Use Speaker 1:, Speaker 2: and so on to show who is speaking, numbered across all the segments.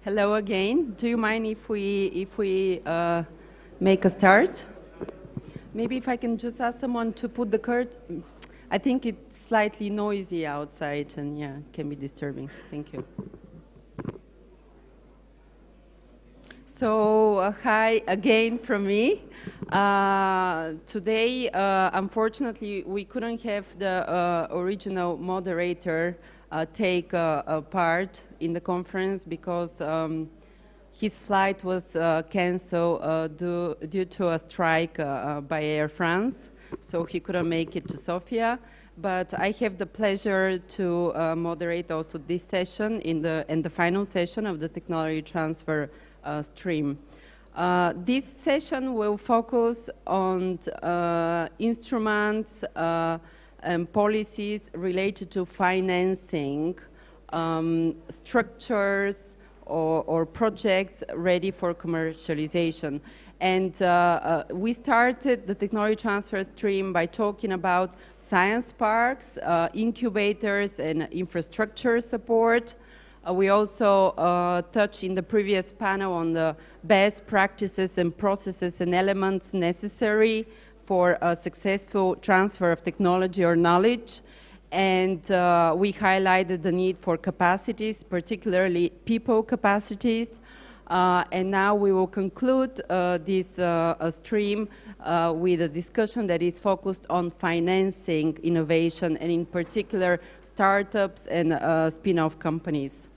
Speaker 1: Hello again. Do you mind if we make a start? Maybe if I can just ask someone to put the curtain. I think it's slightly noisy outside and yeah, it can be disturbing. Thank you. So hi again from me. Today, unfortunately, we couldn't have the original moderator take a part in the conference because his flight was canceled due to a strike by Air France, so he couldn't make it to Sofia. But I have the pleasure to moderate also this session in the final session of the technology transfer stream. This session will focus on instruments and policies related to financing, structures or projects ready for commercialization. And we started the technology transfer stream by talking about science parks, incubators and infrastructure support. We also touched in the previous panel on the best practices and processes and elements necessary for a successful transfer of technology or knowledge. And we highlighted the need for capacities, particularly people capacities. And now we will conclude this stream with a discussion that is focused on financing innovation and in particular startups and spin-off companies.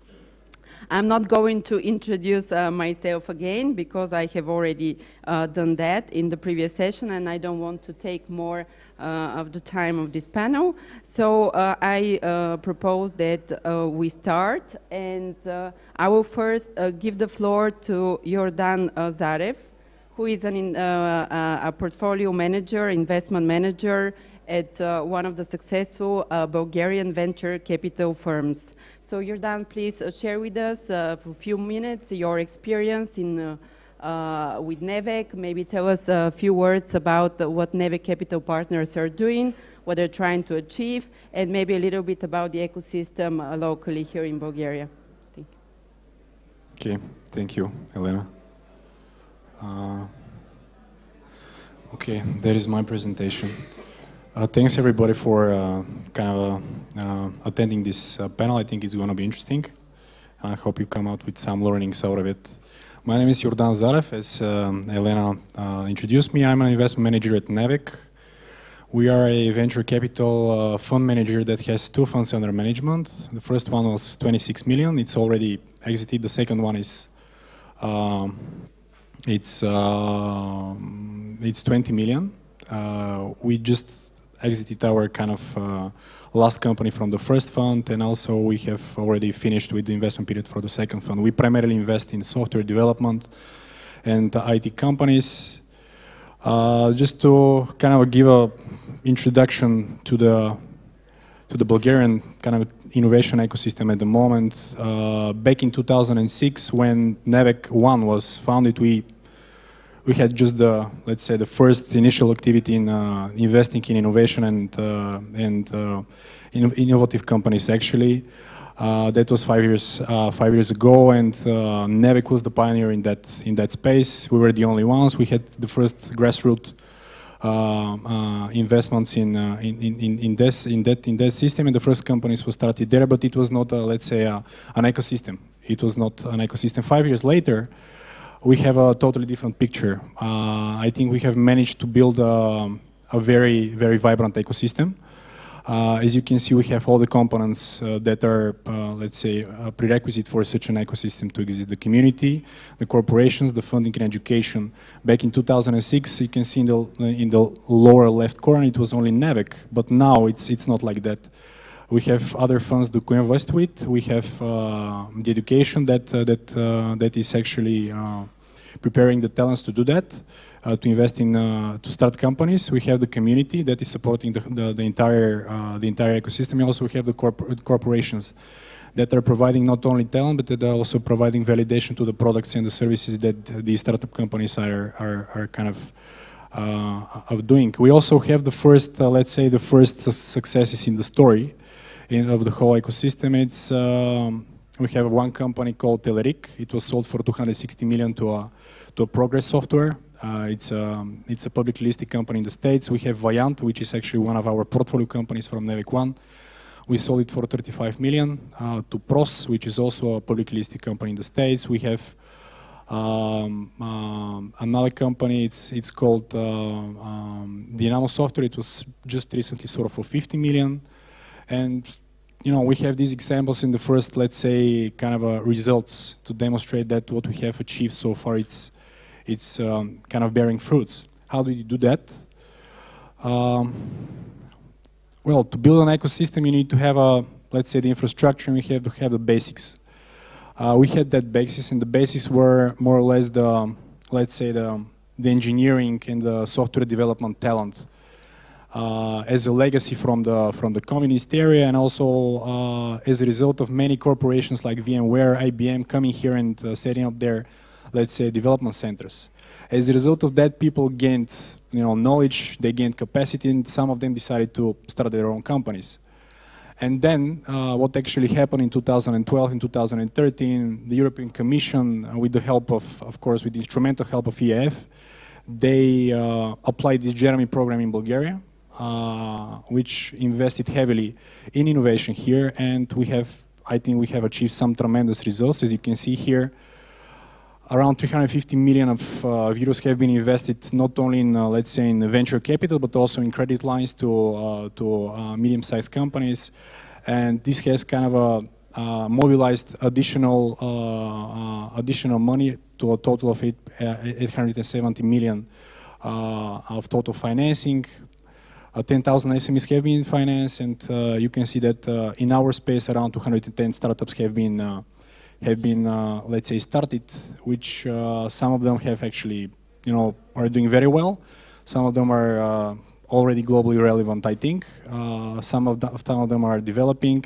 Speaker 1: I'm not going to introduce myself again because I have already done that in the previous session and I don't want to take more of the time of this panel. So I propose that we start and I will first give the floor to Jordan Zarev, who is a portfolio manager, investment manager at one of the successful Bulgarian venture capital firms. So Jordan, please share with us for a few minutes your experience with NEVEC. Maybe tell us a few words about what NEVEC Capital Partners are doing, what they're trying to achieve, and maybe a little bit about the ecosystem locally here in Bulgaria. Thank you.
Speaker 2: Okay, thank you, Elena. Okay, that is my presentation. Thanks everybody for attending this panel. I think it's going to be interesting. I hope you come out with some learnings out of it. My name is Jordan Zarev. As Elena introduced me, I'm an investment manager at NEVEC. We are a venture capital fund manager that has two funds under management. The first one was 26 million. It's already exited. The second one is it's 20 million. We just exited our last company from the first fund, and also we have already finished with the investment period for the second fund. We primarily invest in software development and IT companies. Just to give a introduction to the Bulgarian innovation ecosystem at the moment. Back in 2006, when NEVEC 1 was founded, we had just let's say the first initial activity in investing in innovation and innovative companies actually. That was 5 years ago, and NEVEC was the pioneer in that space. We were the only ones. We had the first grassroots investments in that system, and the first companies were started there. But it was not let's say an ecosystem. It was not an ecosystem. 5 years later, we have a totally different picture. I think we have managed to build a very, very vibrant ecosystem. As you can see, we have all the components that are, let's say, a prerequisite for such an ecosystem to exist. The community, the corporations, the funding and education. Back in 2006, you can see in the lower left corner, it was only NEVEC, but now it's not like that. We have other funds to co-invest with. We have the education that is actually preparing the talents to do that, to invest in, to start companies. We have the community that is supporting the entire ecosystem. We also have the corporations that are providing not only talent, but that are also providing validation to the products and the services that these startup companies are of doing. We also have the first, let's say, the first successes in the story of the whole ecosystem. It's We have one company called Telerik. It was sold for 260 million to a Progress Software. It's a publicly listed company in the States. We have Vaillant, which is actually one of our portfolio companies from Nevek One. We sold it for 35 million to Pros, which is also a publicly listed company in the States. We have another company. It's called Dynamo Software. It was just recently sold for 50 million, and we have these examples in the first, let's say, kind of results to demonstrate that what we have achieved so far, it's kind of bearing fruits. How do you do that? Well, to build an ecosystem, you need to have let's say, the infrastructure, and we have to have the basics. We had that basis, and the basics were more or less let's say, the engineering and the software development talent. As a legacy from the communist area, and also as a result of many corporations like VMware, IBM coming here and setting up their, let's say, development centers. As a result of that, people gained knowledge, they gained capacity, and some of them decided to start their own companies. And then what actually happened in 2012 and 2013, the European Commission, with the help of course, with the instrumental help of EAF, they applied the Jeremy program in Bulgaria, which invested heavily in innovation here, and I think we have achieved some tremendous results. As you can see here, around 350 million of euros have been invested not only in, let's say, in venture capital, but also in credit lines to medium-sized companies, and this has kind of mobilized additional money to a total of 870 million of total financing. 10,000 SMEs have been financed, and you can see that in our space around 210 startups have been let's say, started, which some of them have actually are doing very well. Some of them are already globally relevant, I think. Some of them are developing,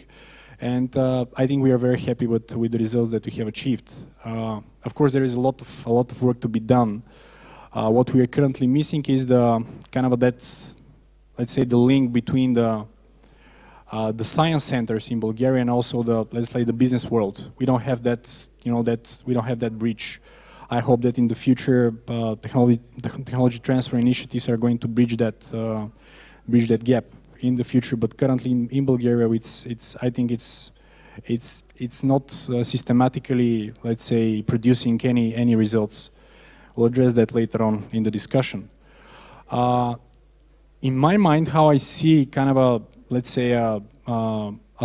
Speaker 2: and I think we are very happy with the results that we have achieved. Of course, there is a lot of work to be done. What we are currently missing is the kind of let's say, the link between the science centers in Bulgaria and also let's say, the business world. We don't have that, we don't have that bridge. I hope that in the future, technology transfer initiatives are going to bridge that gap in the future. But currently in Bulgaria, I think it's not systematically, let's say, producing any results. We'll address that later on in the discussion. In my mind, how I see kind of let's say, a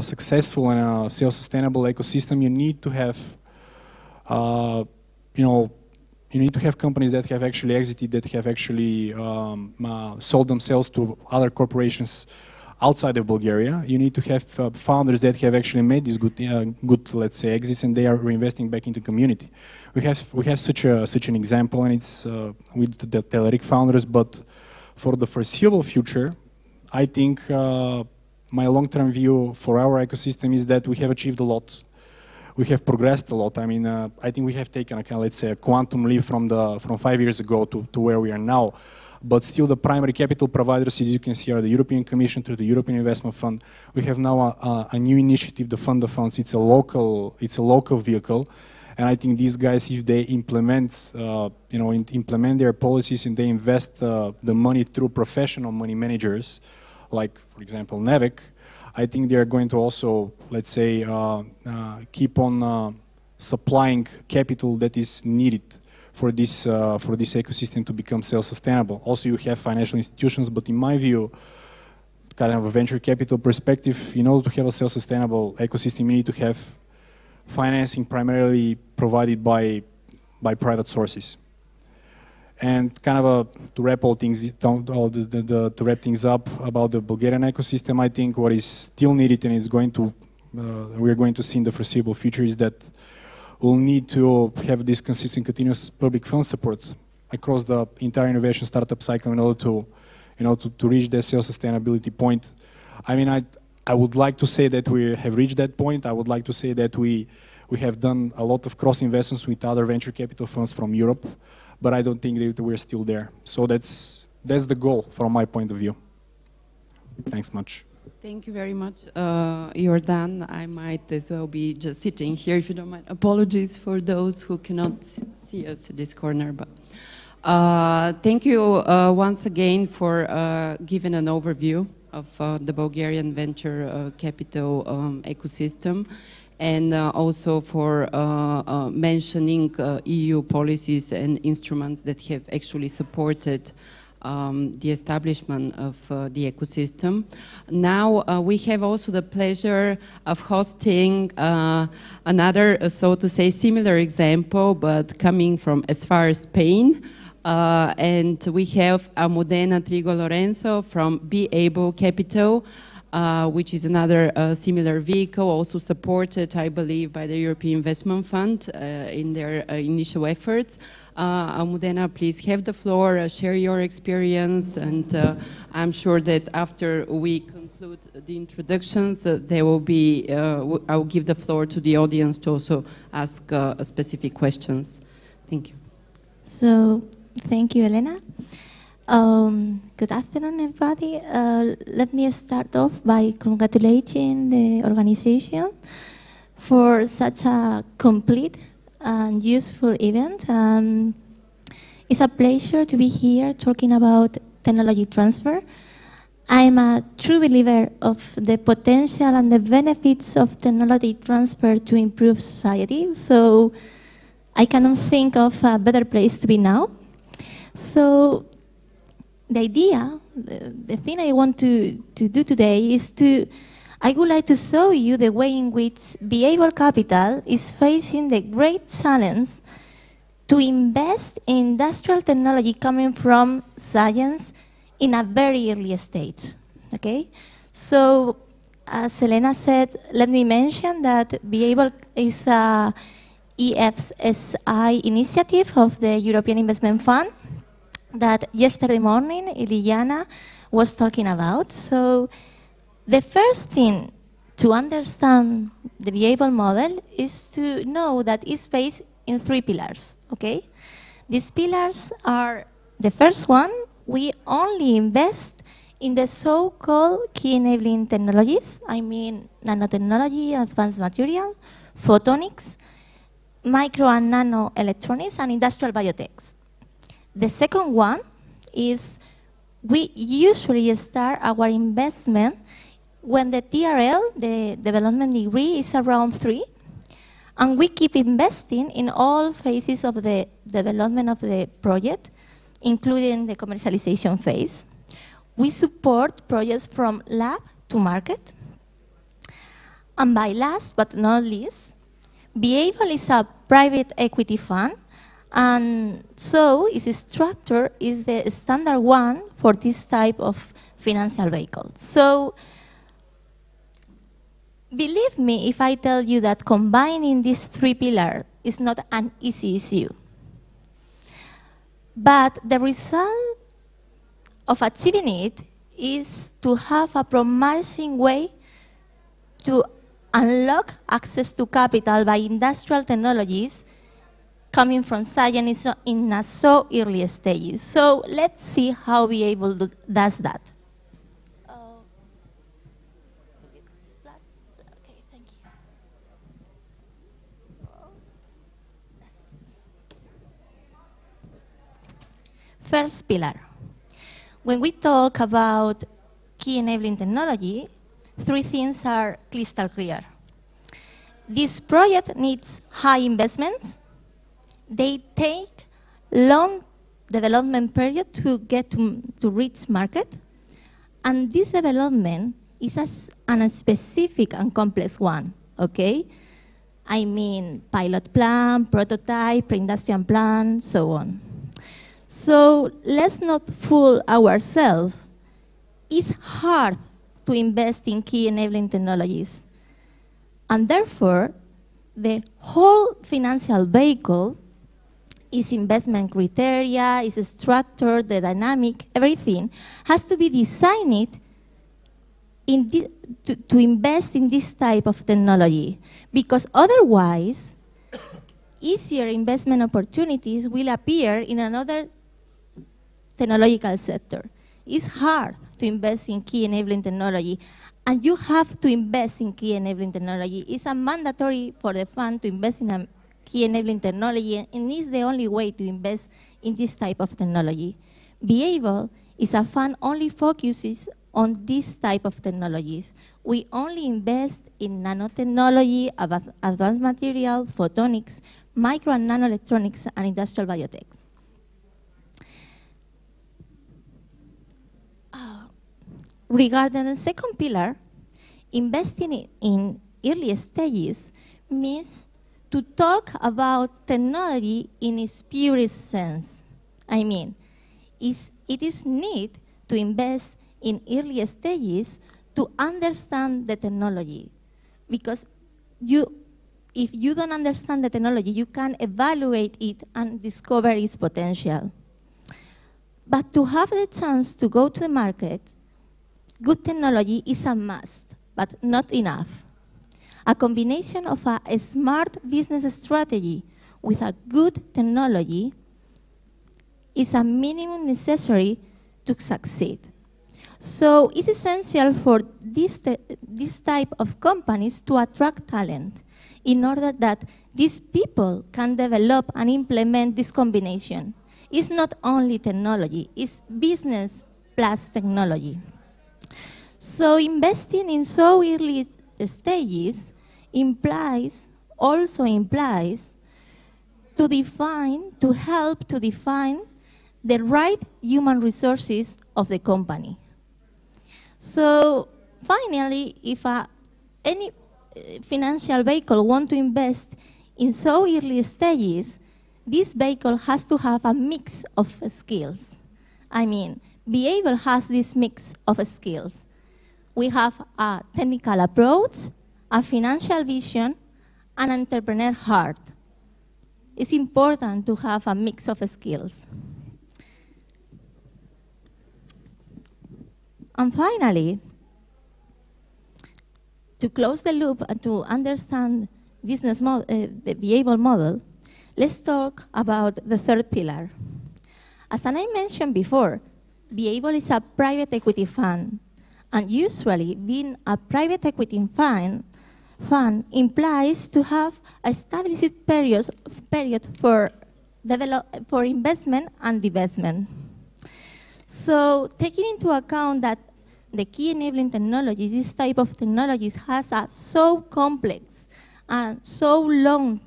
Speaker 2: successful and a self-sustainable ecosystem, you need to have, you need to have companies that have actually exited, that have actually sold themselves to other corporations outside of Bulgaria. You need to have founders that have actually made these good, let's say, exits, and they are reinvesting back into community. We have such an example, and it's with the Telerik founders. But for the foreseeable future, I think my long-term view for our ecosystem is that we have achieved a lot. We have progressed a lot. I mean, I think we have taken let's say, a quantum leap from 5 years ago to where we are now. But still, the primary capital providers, as you can see, are the European Commission through the European Investment Fund. We have now a new initiative, the Fund of Funds. It's a local vehicle, and I think these guys, if they implement, implement their policies and they invest the money through professional money managers, like, for example, Nevek, I think they are going to also, let's say, keep on supplying capital that is needed for this ecosystem to become self-sustainable. Also, you have financial institutions, but in my view, kind of a venture capital perspective, in order to have a self-sustainable ecosystem, you need to have financing primarily provided by private sources. And kind of to wrap all things to wrap things up about the Bulgarian ecosystem, I think what is still needed, and it's going to we're going to see in the foreseeable future, is that we'll need to have this consistent, continuous public fund support across the entire innovation startup cycle in order to reach that self-sustainability point. I mean, I would like to say that we have reached that point. I would like to say that we have done a lot of cross investments with other venture capital funds from Europe, but I don't think that we're still there. So that's the goal from my point of view. Thanks much.
Speaker 1: Thank you very much. You're done. I might as well be just sitting here, if you don't mind. Apologies for those who cannot see us at this corner. But thank you once again for giving an overview of the Bulgarian venture capital ecosystem, and also for mentioning EU policies and instruments that have actually supported the establishment of the ecosystem. Now we have also the pleasure of hosting another, so to say, similar example, but coming from as far as Spain. And we have Almudena, Trigo, Lorenzo from BeAble Capital, which is another similar vehicle, also supported, I believe, by the European Investment Fund in their initial efforts. Almudena, please have the floor, share your experience, and I'm sure that after we conclude the introductions, there will be, I'll give the floor to the audience to also ask specific questions. Thank you.
Speaker 3: So, thank you, Elena. Good afternoon, everybody. Let me start off by congratulating the organization for such a complete and useful event. It's a pleasure to be here talking about technology transfer. I'm a true believer of the potential and the benefits of technology transfer to improve society, so I cannot think of a better place to be now. So the idea, the thing I want to do today is I would like to show you the way in which BeAble Capital is facing the great challenge to invest in industrial technology coming from science in a very early stage, okay? So, as Elena said, let me mention that BeAble is a EFSI initiative of the European Investment Fund that yesterday morning Iliana was talking about. So the first thing to understand the BeAble model is to know that it's based in 3 pillars, okay? These pillars are, the first one, we only invest in the so-called key enabling technologies. I mean nanotechnology, advanced material, photonics, micro and nano electronics, and industrial biotechs. The second one is we usually start our investment when the TRL, the development degree, is around 3, and we keep investing in all phases of the development of the project, including the commercialization phase. We support projects from lab to market. And by last but not least, BeAble is a private equity fund, and so its structure is the standard one for this type of financial vehicle. So believe me if I tell you that combining these 3 pillars is not an easy issue. But the result of achieving it is to have a promising way to unlock access to capital by industrial technologies coming from science in a so early stage. So let's see how BeAble does that. Okay, thank you. First pillar. When we talk about key enabling technology, 3 things are crystal clear. This project needs high investments. They take long development period to get to reach market. And this development is a specific and complex one, okay? I mean pilot plan, prototype, pre-industrial plan, so on. So let's not fool ourselves. It's hard to invest in key enabling technologies. And therefore, the whole financial vehicle, its investment criteria, its structure, the dynamic, everything has to be designed to invest in this type of technology, because otherwise, easier investment opportunities will appear in another technological sector. It's hard to invest in key enabling technology, And you have to invest in key enabling technology. It's a mandatory for the fund to invest in a key enabling technology, and it's the only way to invest in this type of technology. BeAble is a fund only focuses on this type of technologies. We only invest in nanotechnology, advanced material, photonics, micro and nanoelectronics, and industrial biotech. Regarding the second pillar, investing in early stages means to talk about technology in its purest sense. I mean, it is need to invest in early stages to understand the technology. Because if you don't understand the technology, you can evaluate it and discover its potential. But to have the chance to go to the market, good technology is a must, but not enough. A combination of a smart business strategy with a good technology is a minimum necessary to succeed. So it's essential for this type of companies to attract talent in order that these people can develop and implement this combination. It's not only technology, it's business plus technology. So investing in so early stages also implies to help to define the right human resources of the company. So finally, if any financial vehicle want to invest in so early stages, this vehicle has to have a mix of skills. I mean, BeAble has this mix of skills. We have a technical approach, a financial vision, an entrepreneur heart. It's important to have a mix of skills. And finally, to close the loop and to understand the BeAble model, let's talk about the third pillar. As I mentioned before, BeAble is a private equity fund. And usually, being a private equity fund implies to have a established period for investment and divestment. So taking into account that the key enabling technologies, this type of technologies has a so complex and so long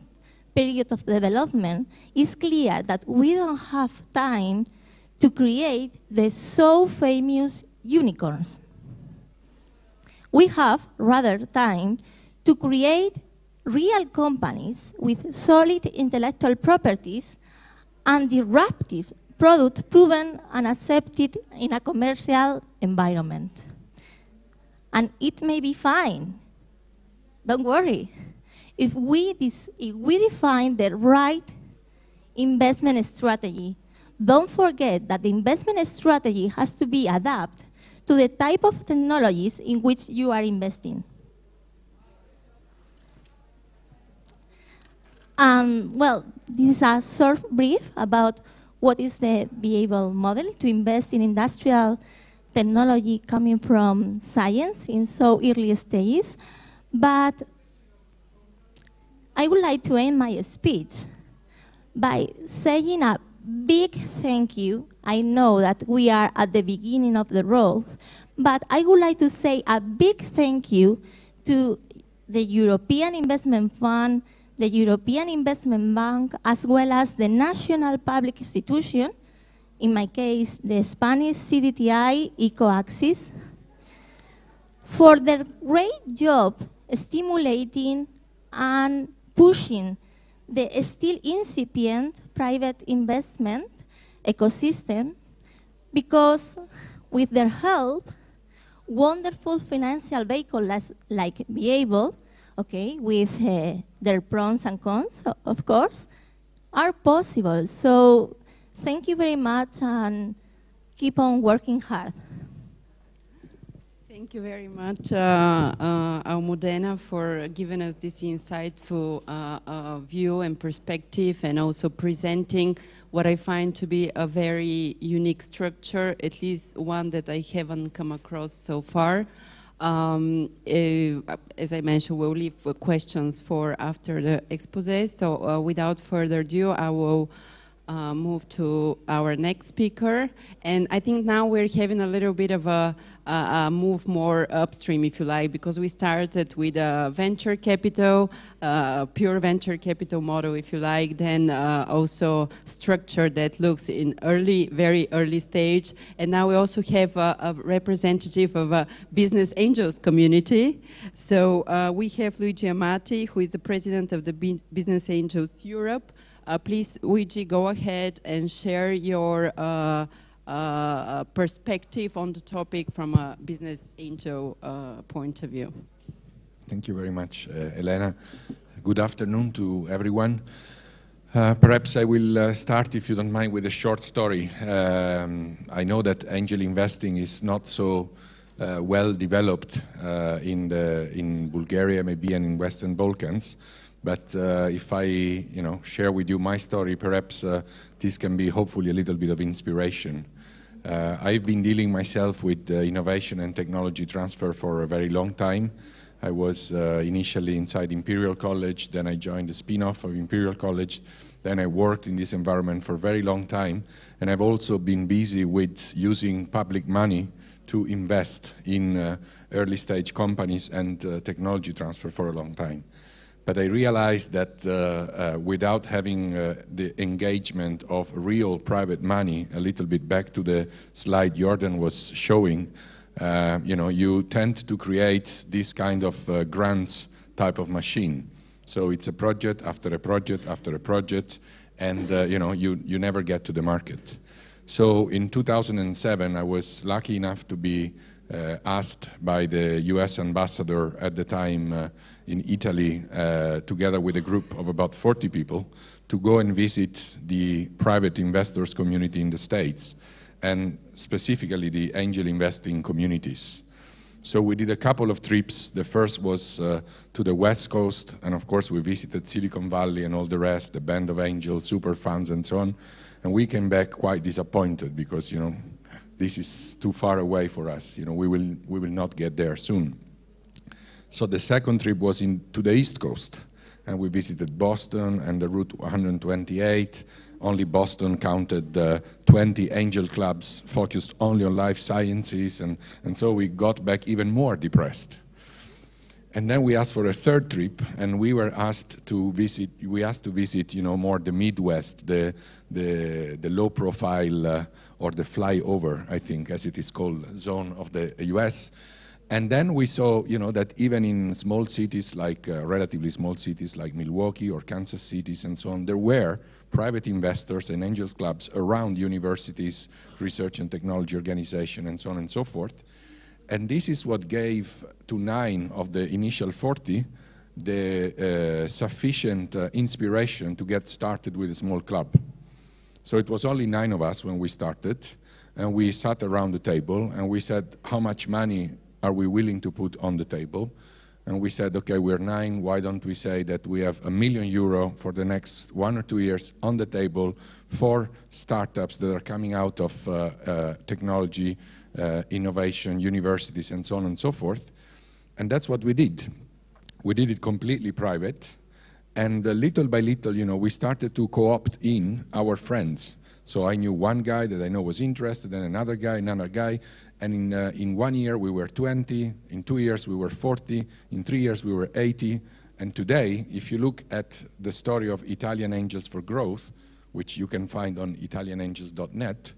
Speaker 3: period of development, it's clear that we don't have time to create the so famous unicorns. We have rather time to create real companies with solid intellectual properties and disruptive product proven and accepted in a commercial environment. And it may be fine. Don't worry. If we define the right investment strategy, don't forget that the investment strategy has to be adapted to the type of technologies in which you are investing. Well, this is a short brief about what is the BeAble model to invest in industrial technology coming from science in so early stages. But I would like to end my speech by saying a big thank you. I know that we are at the beginning of the road, but I would like to say a big thank you to the European Investment Fund, the European Investment Bank, as well as the national public institution, in my case, the Spanish CDTI, EcoAxis, for their great job stimulating and pushing the still incipient private investment ecosystem, because with their help, wonderful financial vehicles like BeAble, okay, with their pros and cons, of course, are possible. So thank you very much and keep on working hard.
Speaker 1: Thank you very much, Almudena, for giving us this insightful view and perspective, and also presenting what I find to be a very unique structure, at least one that I haven't come across so far. As I mentioned, we'll leave questions for after the expose. So without further ado, I will move to our next speaker. And I think now we're having a little bit of a move more upstream, if you like, because we started with a venture capital, pure venture capital model, if you like, then also structure that looks in early, very early stage. And now we also have a representative of a business angels community. So we have Luigi Amati, who is the president of the Business Angels Europe. Please, Luigi, go ahead and share your perspective on the topic from a business angel point of view.
Speaker 4: Thank you very much, Elena. Good afternoon to everyone. Perhaps I will start, if you don't mind, with a short story. I know that angel investing is not so well developed in Bulgaria, maybe, and in Western Balkans. But if I, share with you my story, perhaps this can be hopefully a little bit of inspiration. I've been dealing myself with innovation and technology transfer for a very long time. I was initially inside Imperial College, then I joined the spin-off of Imperial College, then I worked in this environment for a very long time, and I've also been busy with using public money to invest in early stage companies and technology transfer for a long time. But I realized that without having the engagement of real private money, a little bit back to the slide Jordan was showing, you tend to create this kind of grants type of machine. So it's a project after a project after a project, and you never get to the market. So in 2007, I was lucky enough to be asked by the US ambassador at the time in Italy, together with a group of about 40 people, to go and visit the private investors community in the States, and specifically the angel investing communities. So we did a couple of trips. The first was to the West Coast, and of course we visited Silicon Valley and all the rest, the Band of Angels, super funds and so on. And we came back quite disappointed because, this is too far away for us. We will not get there soon. So the second trip was to the East Coast, and we visited Boston and the Route 128. Only Boston counted 20 angel clubs focused only on life sciences, and so we got back even more depressed. And then we asked for a third trip, and we were asked to visit. More the Midwest, the low profile or the flyover, I think, as it is called, zone of the US. And then we saw, that even in small cities like relatively small cities like Milwaukee or Kansas cities and so on, there were private investors and angels clubs around universities, research and technology organization, and so on and so forth. And this is what gave to 9 of the initial 40 the sufficient inspiration to get started with a small club. So it was only 9 of us when we started, and we sat around the table and we said, how much money are we willing to put on the table? And we said, okay, we're 9, why don't we say that we have €1 million for the next 1 or 2 years on the table for startups that are coming out of technology, innovation, universities, and so on and so forth. And that's what we did. We did it completely private, and little by little, we started to co-opt in our friends. So I knew one guy that I know was interested, and another guy, and in 1 year we were 20, in 2 years we were 40, in 3 years we were 80, and today, if you look at the story of Italian Angels for Growth, which you can find on italianangels.net,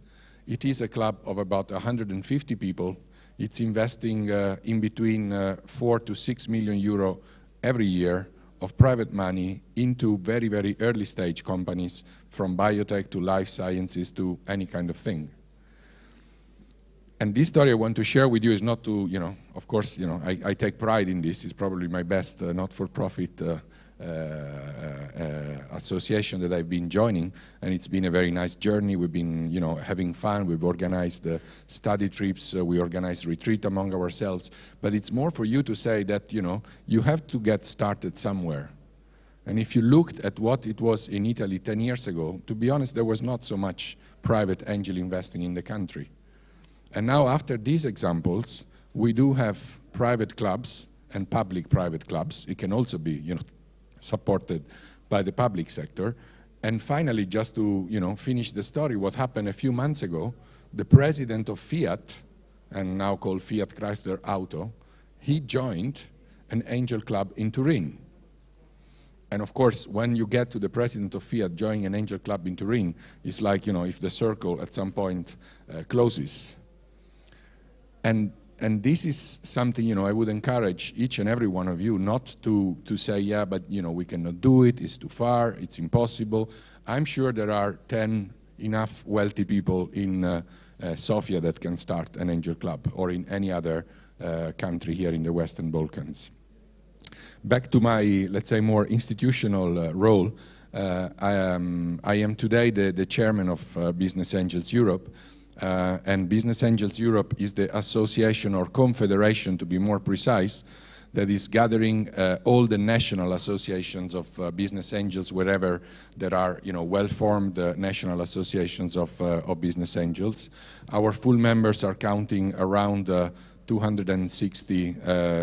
Speaker 4: it is a club of about 150 people. It's investing in between 4 to 6 million euro every year of private money into very, very early stage companies, from biotech to life sciences to any kind of thing. And this story I want to share with you is not to, of course, I take pride in this. It's probably my best not-for-profit association that I've been joining, and it's been a very nice journey. We've been, having fun. We've organized study trips. We organized retreat among ourselves. But it's more for you to say that, you have to get started somewhere. And if you looked at what it was in Italy 10 years ago, to be honest, there was not so much private angel investing in the country. And now, after these examples, we do have private clubs and public-private clubs. It can also be, supported by the public sector. And finally, just to, finish the story, what happened a few months ago, the president of Fiat, and now called Fiat Chrysler Auto, he joined an angel club in Turin. And of course, when you get to the president of Fiat joining an angel club in Turin, it's like, if the circle at some point closes. And this is something, I would encourage each and every one of you not to say, yeah, but, we cannot do it, it's too far, it's impossible. I'm sure there are 10 enough wealthy people in Sofia that can start an angel club, or in any other country here in the Western Balkans. Back to my, let's say, more institutional role, I am today the chairman of Business Angels Europe, and Business Angels Europe is the association or confederation, to be more precise, that is gathering all the national associations of business angels wherever there are, well-formed national associations of business angels. Our full members are counting around 260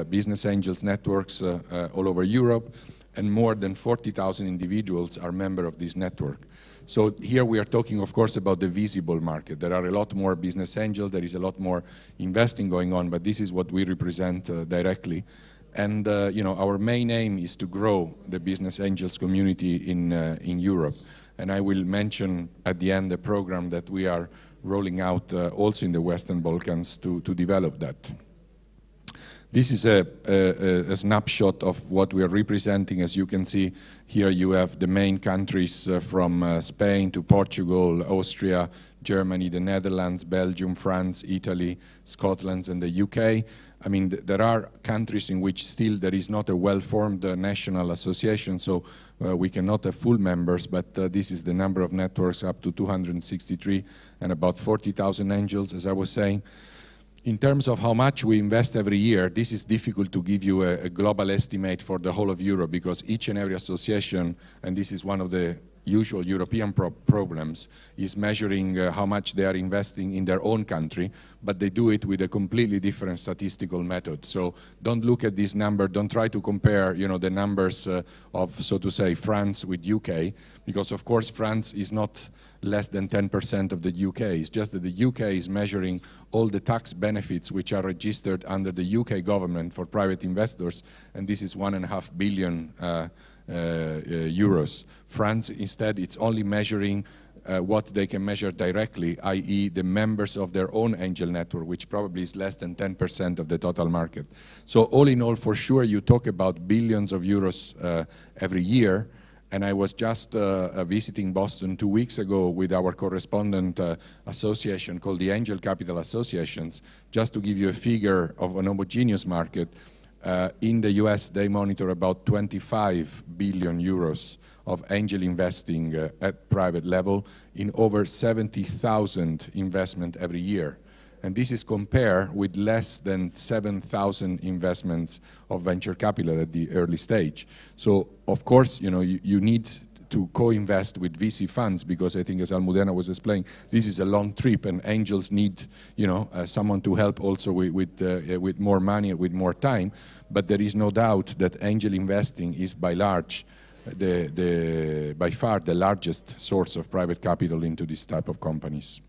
Speaker 4: business angels networks all over Europe, and more than 40,000 individuals are members of this network. So here we are talking, of course, about the visible market. There are a lot more business angels, there is a lot more investing going on, but this is what we represent directly. And our main aim is to grow the business angels community in Europe. And I will mention at the end the program that we are rolling out also in the Western Balkans to develop that. This is a snapshot of what we are representing. As you can see, here you have the main countries from Spain to Portugal, Austria, Germany, the Netherlands, Belgium, France, Italy, Scotland, and the UK. I mean, there are countries in which still there is not a well-formed national association, so we cannot have full members, but this is the number of networks, up to 263, and about 40,000 angels, as I was saying. In terms of how much we invest every year, this is difficult to give you a global estimate for the whole of Europe, because each and every association, and this is one of the usual European programs, is measuring how much they are investing in their own country, but they do it with a completely different statistical method. So don't look at this number, don't try to compare, the numbers of, so to say, France with UK, because of course France is not less than 10% of the UK. It's just that the UK is measuring all the tax benefits which are registered under the UK government for private investors, and this is 1.5 billion euros. France, instead, it's only measuring what they can measure directly, i.e. the members of their own angel network, which probably is less than 10% of the total market. So all in all, for sure, you talk about billions of euros every year. And I was just visiting Boston 2 weeks ago with our correspondent association called the Angel Capital Associations, just to give you a figure of an homogeneous market. In the US, they monitor about 25 billion euros of angel investing at private level in over 70,000 investment every year. And this is compared with less than 7,000 investments of venture capital at the early stage. So, of course, you need to co-invest with VC funds, because I think, as Almudena was explaining, this is a long trip, and angels need, someone to help also with more money, with more time. But there is no doubt that angel investing is by far the largest source of private capital into this type of companies.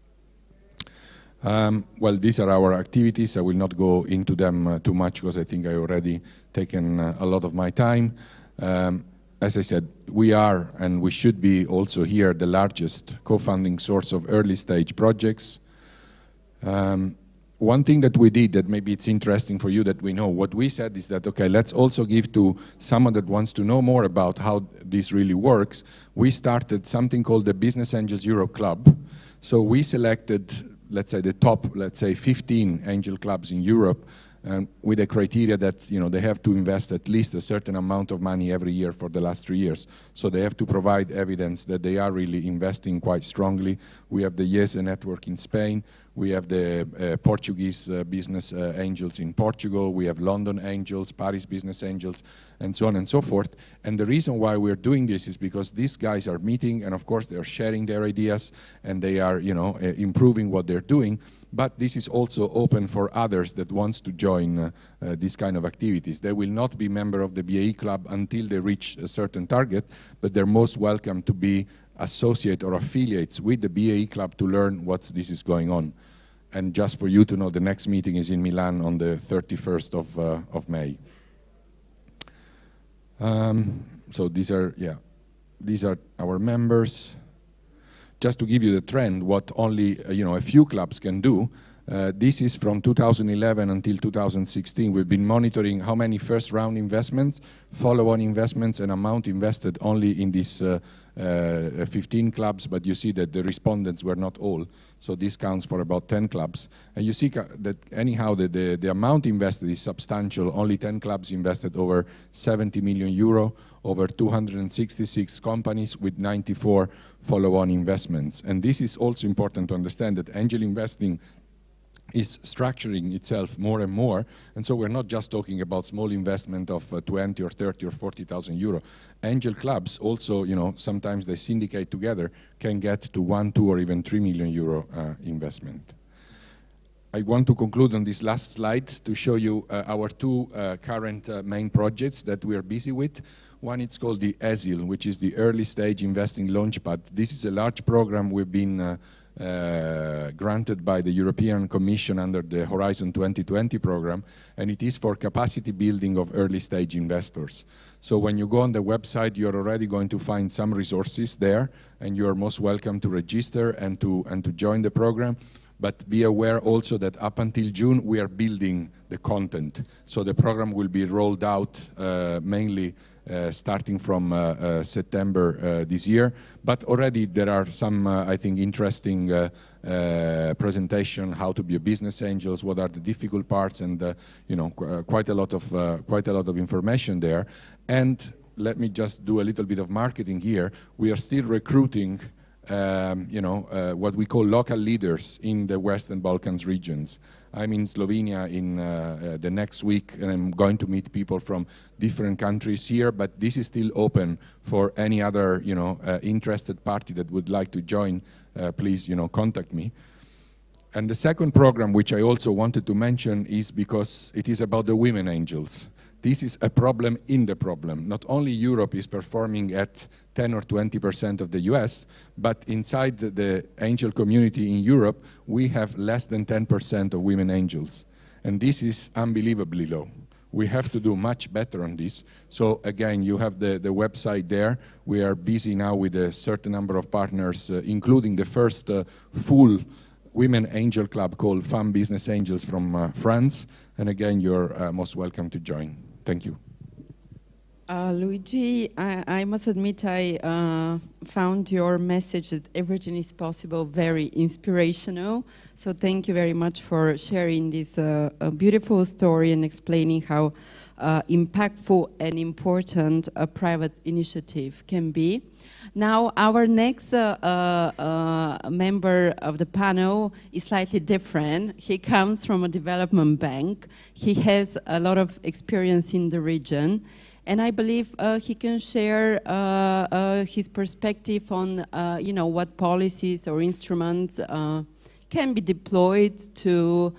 Speaker 4: Well, these are our activities. I will not go into them too much, because I think I already taken a lot of my time. As I said, we are, and we should be also here, the largest co-funding source of early stage projects. One thing that we did that maybe it's interesting for you that we know, what we said is that, okay, let's also give to someone that wants to know more about how this really works. We started something called the Business Angels Europe Club. So we selected, let's say, the top, 15 angel clubs in Europe, with a criteria that, they have to invest at least a certain amount of money every year for the last 3 years. So they have to provide evidence that they are really investing quite strongly. We have the YESE network in Spain. We have the Portuguese business angels in Portugal. We have London angels, Paris business angels, and so on and so forth. And the reason why we're doing this is because these guys are meeting, and of course they're sharing their ideas, and they are, you know, improving what they're doing. But this is also open for others that wants to join this kind of activities. They will not be member of the BAE club until they reach a certain target, but they're most welcome to be associate or affiliates with the BAE club to learn what this is going on. And just for you to know, the next meeting is in Milan on the 31st of May. So these are our members. Just to give you the trend, what only a few clubs can do. This is from 2011 until 2016. We've been monitoring how many first round investments, follow-on investments, and amount invested only in these 15 clubs, but you see that the respondents were not all. So this counts for about 10 clubs. And you see that anyhow the amount invested is substantial. Only 10 clubs invested over 70 million euro, over 266 companies with 94 follow-on investments. And this is also important to understand, that angel investing is structuring itself more and more, and so we're not just talking about small investment of 20 or 30 or 40,000 euro. Angel clubs also, sometimes they syndicate together, can get to 1, 2, or even 3 million euro investment. I want to conclude on this last slide to show you our two current main projects that we are busy with. One, it's called the ESIL, which is the Early Stage Investing Launchpad. This is a large program we've been granted by the European Commission under the Horizon 2020 program, and it is for capacity building of early stage investors. So when you go on the website, you're already going to find some resources there, and you're most welcome to register and to join the program. But be aware also that up until June, we are building the content. So the program will be rolled out mainly starting from September this year. But already there are some, I think, interesting presentation, how to be a business angels, what are the difficult parts, and quite a lot of information there. And let me just do a little bit of marketing here. We are still recruiting what we call local leaders in the Western Balkans regions. I'm in Slovenia in the next week, and I'm going to meet people from different countries here, but this is still open for any other, interested party that would like to join. Please, contact me. And the second program, which I also wanted to mention, is because it is about the women angels. This is a problem in the problem. Not only Europe is performing at 10 or 20% of the US, but inside the angel community in Europe, we have less than 10% of women angels. And this is unbelievably low. We have to do much better on this. So again, you have the website there. We are busy now with a certain number of partners, including the first full women angel club called Femme Business Angels from France. And again, you're most welcome to join. Thank you.
Speaker 1: Luigi, I must admit I found your message that everything is possible very inspirational. So thank you very much for sharing this beautiful story and explaining how impactful and important a private initiative can be. Now, our next member of the panel is slightly different. He comes from a development bank. He has a lot of experience in the region. And I believe he can share his perspective on, what policies or instruments can be deployed to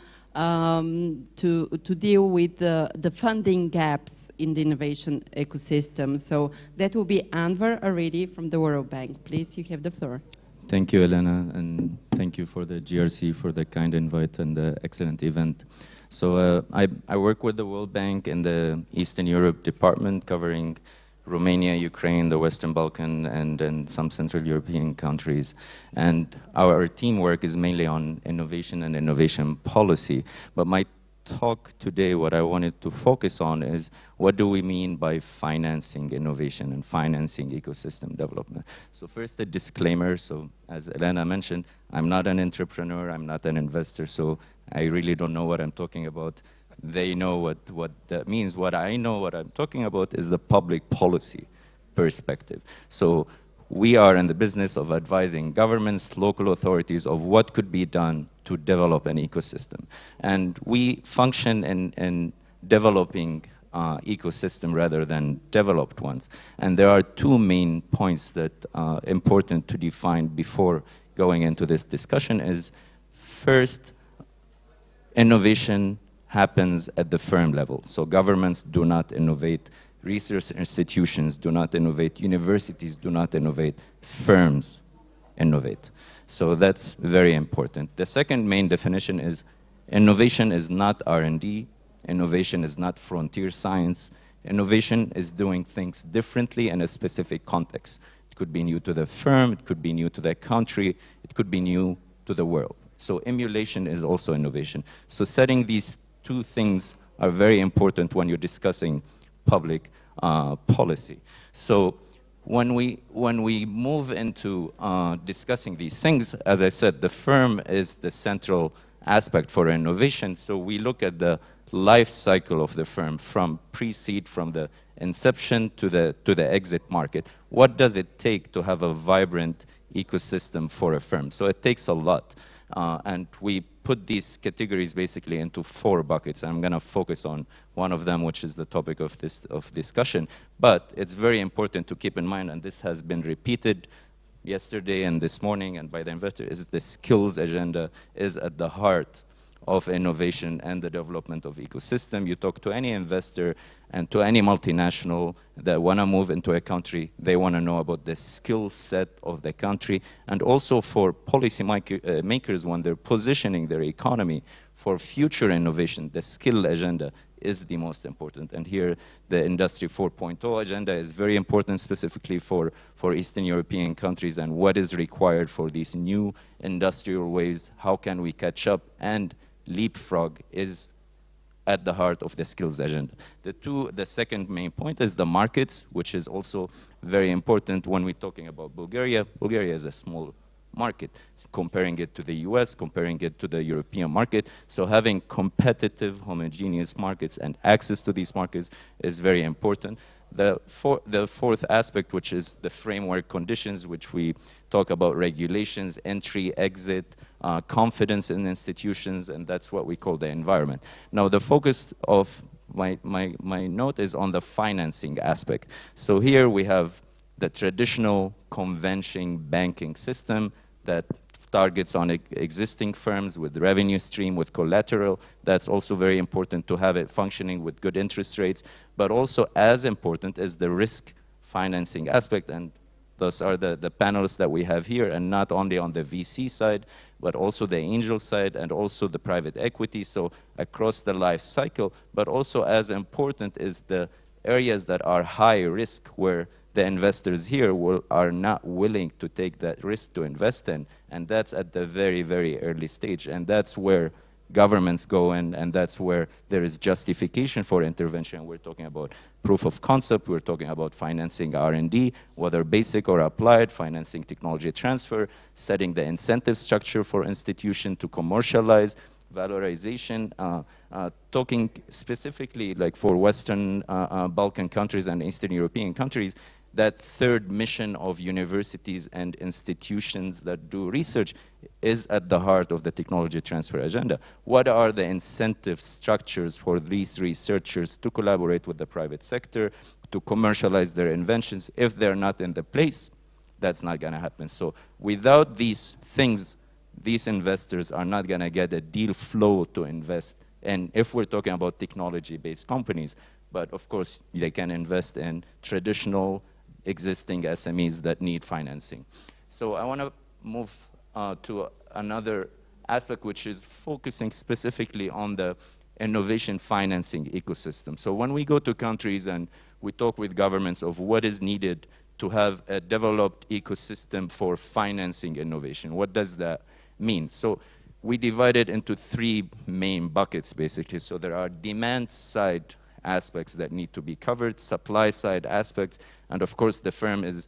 Speaker 1: deal with the funding gaps in the innovation ecosystem. So that will be Anwar Aridi from the World Bank. Please, you have the floor.
Speaker 5: Thank you, Elena, and thank you for the GRC for the kind invite and the excellent event. So I work with the World Bank in the Eastern Europe department, covering Romania, Ukraine, the Western Balkan, and some Central European countries. And our teamwork is mainly on innovation and innovation policy. But my talk today, what I wanted to focus on is what do we mean by financing innovation and financing ecosystem development. So first, a disclaimer. So as Elena mentioned, I'm not an entrepreneur, I'm not an investor, so I really don't know what I'm talking about. They know what that means. What I know what I'm talking about is the public policy perspective. So we are in the business of advising governments, local authorities of what could be done to develop an ecosystem. And we function in developing ecosystem rather than developed ones. And there are two main points that are important to define before going into this discussion is, first, innovation happens at the firm level. So governments do not innovate, research institutions do not innovate, universities do not innovate, firms innovate. So that's very important. The second main definition is innovation is not R&D, innovation is not frontier science, innovation is doing things differently in a specific context. It could be new to the firm, it could be new to the country, it could be new to the world. So emulation is also innovation. So setting these two things are very important when you're discussing public policy. So when we move into discussing these things, as I said, the firm is the central aspect for innovation. So we look at the life cycle of the firm from pre-seed, from the inception to the exit market. What does it take to have a vibrant ecosystem for a firm? So it takes a lot. And we put these categories basically into 4 buckets. I'm going to focus on one of them, which is the topic of this discussion. But it's very important to keep in mind, and this has been repeated yesterday and this morning and by the investor, is the skills agenda is at the heart of innovation and the development of ecosystem. You talk to any investor and to any multinational that want to move into a country, they want to know about the skill set of the country. And also for policy makers, when they're positioning their economy for future innovation, the skill agenda is the most important. And here, the Industry 4.0 agenda is very important, specifically for Eastern European countries, and what is required for these new industrial ways, how can we catch up, and leapfrog is at the heart of the skills agenda. The second main point is the markets, which is also very important when we're talking about Bulgaria. Bulgaria is a small market, comparing it to the US, comparing it to the European market. So having competitive, homogeneous markets and access to these markets is very important. The fourth aspect, which is the framework conditions, which we talk about regulations, entry, exit, confidence in institutions, and that's what we call the environment. Now, the focus of my note is on the financing aspect. So here we have the traditional convention banking system that targets on existing firms with revenue stream, with collateral. That's also very important to have it functioning with good interest rates. But also as important is the risk financing aspect, and those are the panels that we have here, and not only on the VC side, but also the angel side and also the private equity, so across the life cycle. But also as important is the areas that are high risk, where the investors here are not willing to take that risk to invest in, and that's at the very, very early stage, and that's where governments go in, and that's where there is justification for intervention. We're talking about proof of concept, we're talking about financing R&D, whether basic or applied, financing technology transfer, setting the incentive structure for institution to commercialize, valorization, talking specifically like for Western Balkan countries and Eastern European countries, that third mission of universities and institutions that do research is at the heart of the technology transfer agenda. What are the incentive structures for these researchers to collaborate with the private sector, to commercialize their inventions? If they're not in the place, that's not going to happen. So without these things, these investors are not going to get a deal flow to invest. And if we're talking about technology-based companies, but of course, they can invest in traditional existing SMEs that need financing. So I want to move to another aspect, which is focusing specifically on the innovation financing ecosystem. So when we go to countries and we talk with governments of what is needed to have a developed ecosystem for financing innovation, what does that mean? So we divide it into 3 main buckets, basically. So there are demand side aspects that need to be covered, supply side aspects, and of course the firm is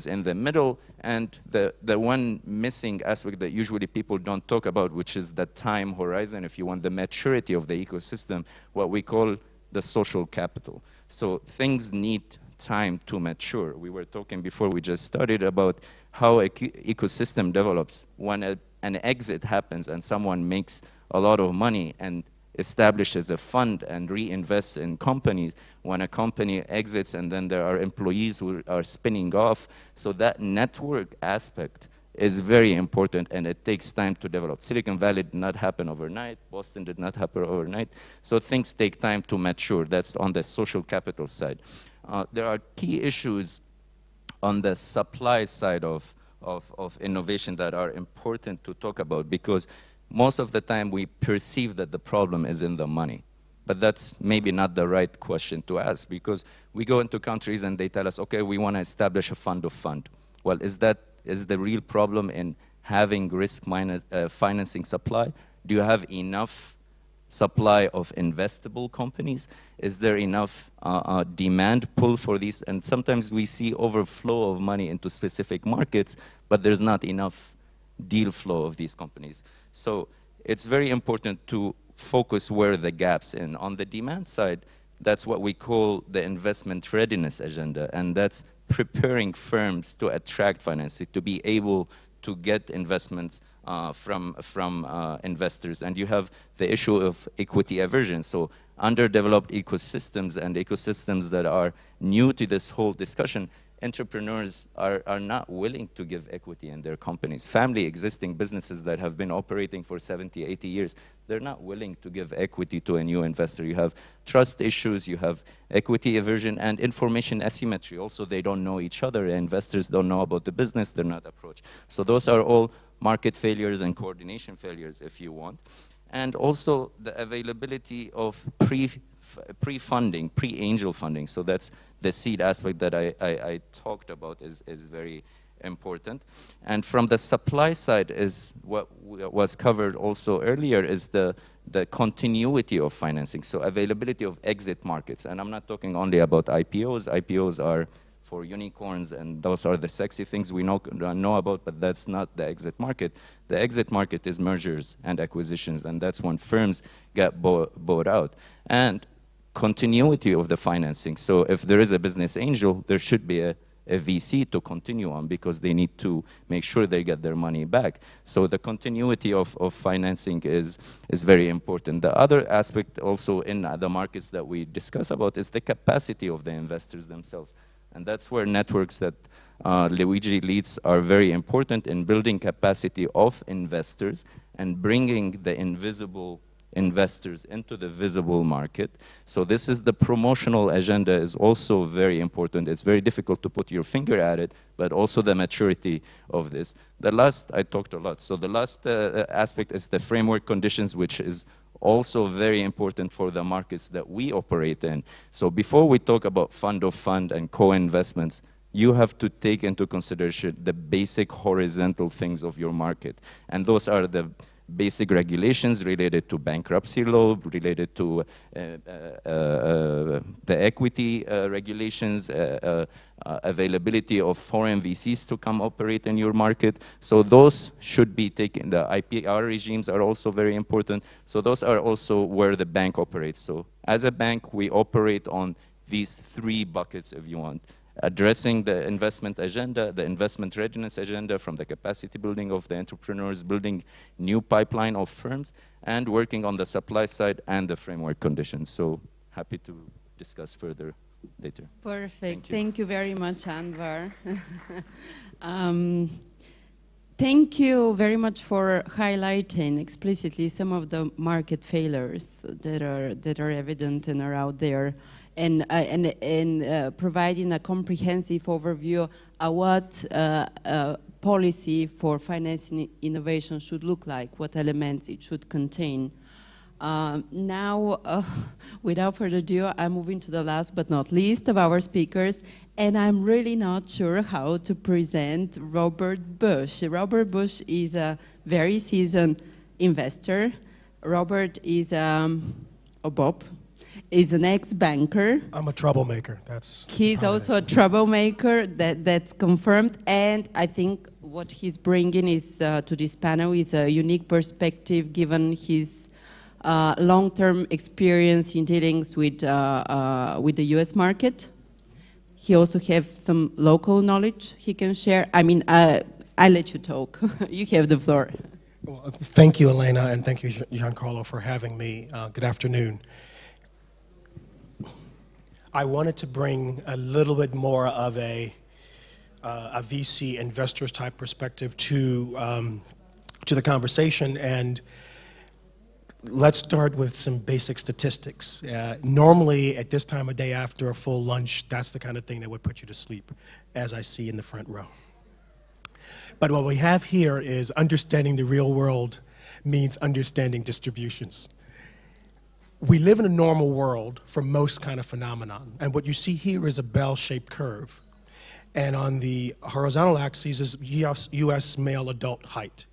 Speaker 5: in the middle. And the one missing aspect that usually people don't talk about, which is the time horizon, if you want, the maturity of the ecosystem, what we call the social capital. So things need time to mature. We were talking before we just started about how an ecosystem develops. When a an exit happens and someone makes a lot of money and establishes a fund and reinvests in companies, when a company exits and then there are employees who are spinning off. So that network aspect is very important, and it takes time to develop. Silicon Valley did not happen overnight. Boston did not happen overnight. So things take time to mature. That's on the social capital side. There are key issues on the supply side of innovation that are important to talk about, because most of the time we perceive that the problem is in the money. But that's maybe not the right question to ask, because we go into countries and they tell us, okay, we want to establish a fund of fund. Well, is the real problem in having risk financing supply? Do you have enough supply of investable companies? Is there enough demand pull for these? And sometimes we see overflow of money into specific markets, but there's not enough deal flow of these companies. So it's very important to focus where the gaps in. On the demand side, that's what we call the investment readiness agenda, and that's preparing firms to attract financing, to be able to get investments from investors. And you have the issue of equity aversion. So underdeveloped ecosystems and ecosystems that are new to this whole discussion, entrepreneurs are not willing to give equity in their companies. Family existing businesses that have been operating for 70, 80 years, they're not willing to give equity to a new investor. You have trust issues, you have equity aversion, and information asymmetry. Also, they don't know each other. Investors don't know about the business, they're not approached. So those are all market failures and coordination failures, if you want. And also the availability of pre-funding, pre-angel funding. So that's the seed aspect that I talked about is very important. And from the supply side is what was covered also earlier, is the continuity of financing. So availability of exit markets. And I'm not talking only about IPOs. IPOs are for unicorns, and those are the sexy things we know about, but that's not the exit market. The exit market is mergers and acquisitions, and that's when firms get bought out. And continuity of the financing. So if there is a business angel, there should be a VC to continue on, because they need to make sure they get their money back. So the continuity of financing is very important. The other aspect also in the markets that we discuss about is the capacity of the investors themselves. And that's where networks that Luigi leads are very important in building capacity of investors and bringing the invisible investors into the visible market. So this is the promotional agenda is also very important. It's very difficult to put your finger at it, but also the maturity of this. The last, I talked a lot, so the last aspect is the framework conditions, which is also very important for the markets that we operate in. So before we talk about fund of fund and co-investments, you have to take into consideration the basic horizontal things of your market. And those are the basic regulations related to bankruptcy law, related to the equity regulations, availability of foreign VCs to come operate in your market. So those should be taken. The IPR regimes are also very important. So those are also where the bank operates. So as a bank, we operate on these three buckets, if you want. Addressing the investment agenda, the investment readiness agenda, from the capacity building of the entrepreneurs, building new pipeline of firms, and working on the supply side and the framework conditions. So happy to discuss further later.
Speaker 1: Perfect. Thank you very much, Anwar. Thank you very much for highlighting explicitly some of the market failures that are evident and are out there, and providing a comprehensive overview of what policy for financing innovation should look like, what elements it should contain. Now, without further ado, I'm moving to the last but not least of our speakers, and I'm really not sure how to present Robert Bush. Robert Bush is a very seasoned investor. Robert is Bob is an ex-banker.
Speaker 6: I'm a troublemaker.
Speaker 1: He's also a troublemaker. That's confirmed. And I think what he's bringing is to this panel is a unique perspective, given his long-term experience in dealings with the U.S. market. He also has some local knowledge he can share. I mean, I'll let you talk. You have the floor.
Speaker 6: Well, thank you, Elena, and thank you, Giancarlo, for having me. Good afternoon. I wanted to bring a little bit more of a VC investors type perspective to the conversation, and let's start with some basic statistics. Normally, at this time of day after a full lunch, that's the kind of thing that would put you to sleep, as I see in the front row. But what we have here is understanding the real world means understanding distributions. We live in a normal world for most kind of phenomenon, and what you see here is a bell-shaped curve. And on the horizontal axis is US male adult height.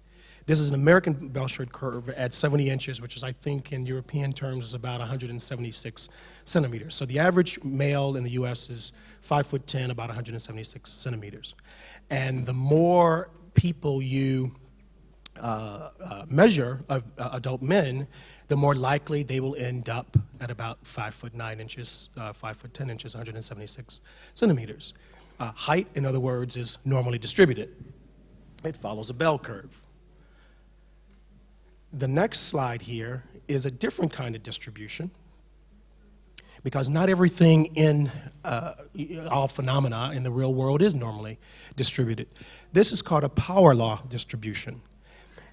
Speaker 6: This is an American bell-shaped curve at 70 inches, which is, I think, in European terms, is about 176 centimeters. So the average male in the US is 5'10", about 176 centimeters. And the more people you measure of adult men, the more likely they will end up at about 5'9" inches, 5'10" inches, 176 centimeters. Height, in other words, is normally distributed. It follows a bell curve. The next slide here is a different kind of distribution, because not everything in all phenomena in the real world is normally distributed. This is called a power law distribution.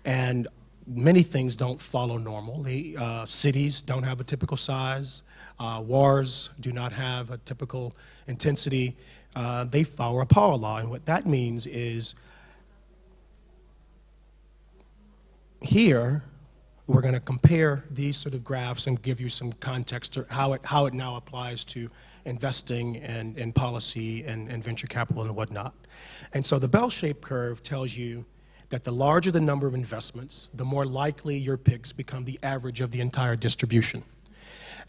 Speaker 6: And many things don't follow normally. Cities don't have a typical size. Wars do not have a typical intensity. They follow a power law. And what that means is here, we're going to compare these sort of graphs and give you some context to how it now applies to investing and policy and venture capital and whatnot. And so the bell-shaped curve tells you that the larger the number of investments, the more likely your picks become the average of the entire distribution.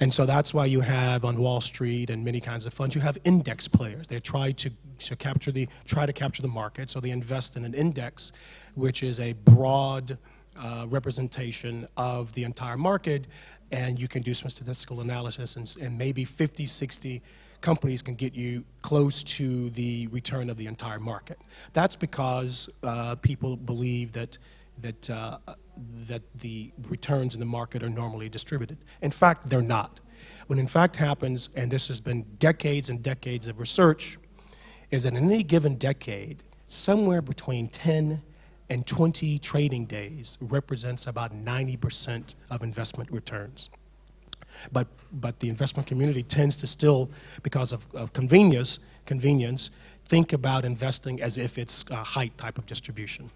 Speaker 6: And so that's why you have on Wall Street and many kinds of funds, you have index players. They try to capture the market, so they invest in an index, which is a broad representation of the entire market, and you can do some statistical analysis, and maybe 50, 60 companies can get you close to the return of the entire market. That's because people believe that the returns in the market are normally distributed. In fact, they're not. What in fact happens, and this has been decades and decades of research, is that in any given decade, somewhere between 10 and 20 trading days represents about 90% of investment returns. But the investment community tends to still, because of convenience, think about investing as if it's a height type of distribution.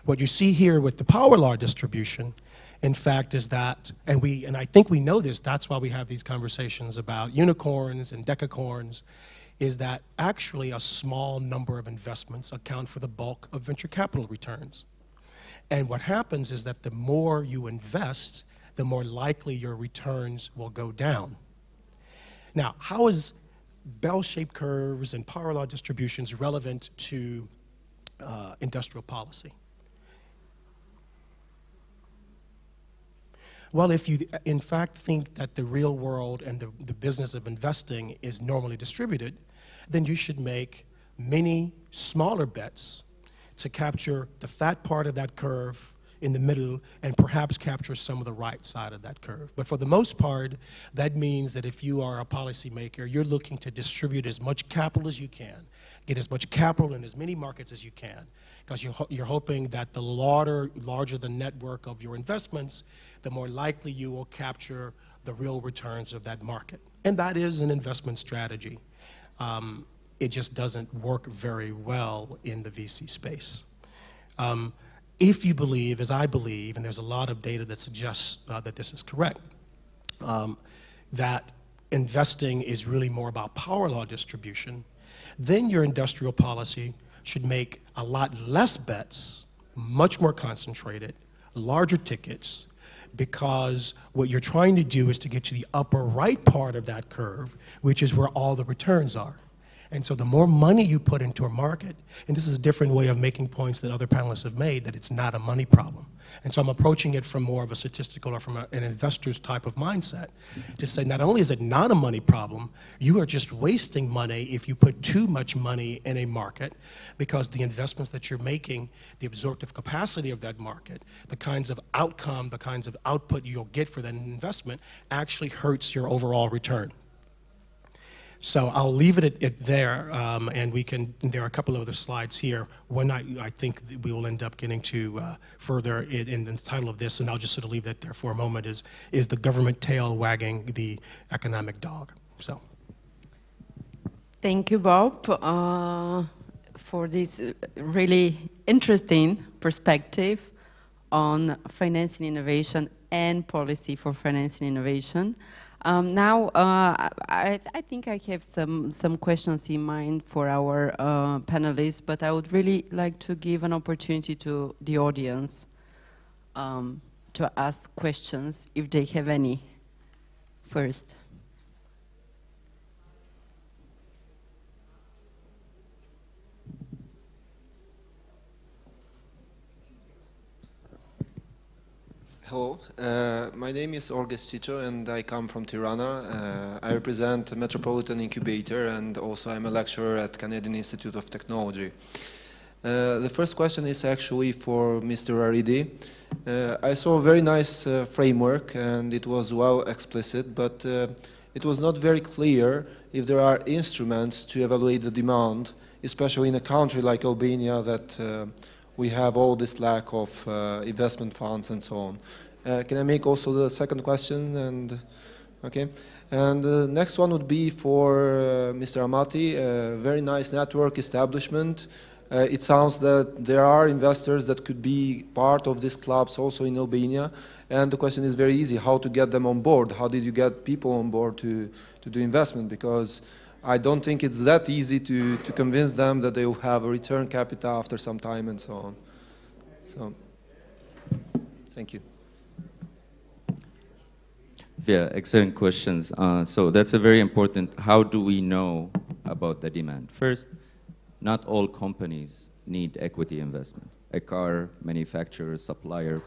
Speaker 6: What you see here with the power law distribution, in fact, is that, and I think we know this, that's why we have these conversations about unicorns and decacorns, is that actually a small number of investments account for the bulk of venture capital returns. And what happens is that the more you invest, the more likely your returns will go down. Now, how is bell-shaped curves and power law distributions relevant to industrial policy? Well, if you in fact think that the real world and the business of investing is normally distributed, then you should make many smaller bets to capture the fat part of that curve in the middle and perhaps capture some of the right side of that curve. But for the most part, that means that if you are a policymaker, you're looking to distribute as much capital as you can, get as much capital in as many markets as you can, because you're hoping that the larger the network of your investments, the more likely you will capture the real returns of that market. And that is an investment strategy. It just doesn't work very well in the VC space. If you believe, as I believe, and there's a lot of data that suggests that this is correct, that investing is really more about power law distribution, then your industrial policy should make a lot less bets, much more concentrated, larger tickets, because what you're trying to do is to get to the upper right part of that curve, which is where all the returns are. And so the more money you put into a market, and this is a different way of making points that other panelists have made, that it's not a money problem. And so I'm approaching it from more of a statistical or from an investor's type of mindset to say not only is it not a money problem, you are just wasting money if you put too much money in a market, because the investments that you're making, the absorptive capacity of that market, the kinds of outcome, the kinds of output you'll get for that investment actually hurts your overall return. So I'll leave it at there, and there are a couple of other slides here. One I think we will end up getting to further in the title of this, and I'll just sort of leave that there for a moment, is the government tail wagging the economic dog. So.
Speaker 1: Thank you, Bob, for this really interesting perspective on financing innovation and policy for financing innovation. Now, I think I have some questions in mind for our panelists, but I would really like to give an opportunity to the audience to ask questions if they have any first.
Speaker 7: Hello, my name is Orges Cicio and I come from Tirana. I represent Metropolitan Incubator and also I'm a lecturer at Canadian Institute of Technology. The first question is actually for Mr. Aridi. I saw a very nice framework and it was well explicit, but it was not very clear if there are instruments to evaluate the demand, especially in a country like Albania that we have all this lack of investment funds and so on. Can I make also the second question? And okay. And the next one would be for Mr. Amati. Very nice network establishment. It sounds that there are investors that could be part of these clubs also in Albania. And the question is very easy: how to get them on board? How did you get people on board to do investment? Because I don't think it's that easy to convince them that they will have a return capital after some time and so on. So, thank you.
Speaker 5: Yeah, excellent questions. So that's a very important, how do we know about the demand? First, not all companies need equity investment. A car manufacturer, supplier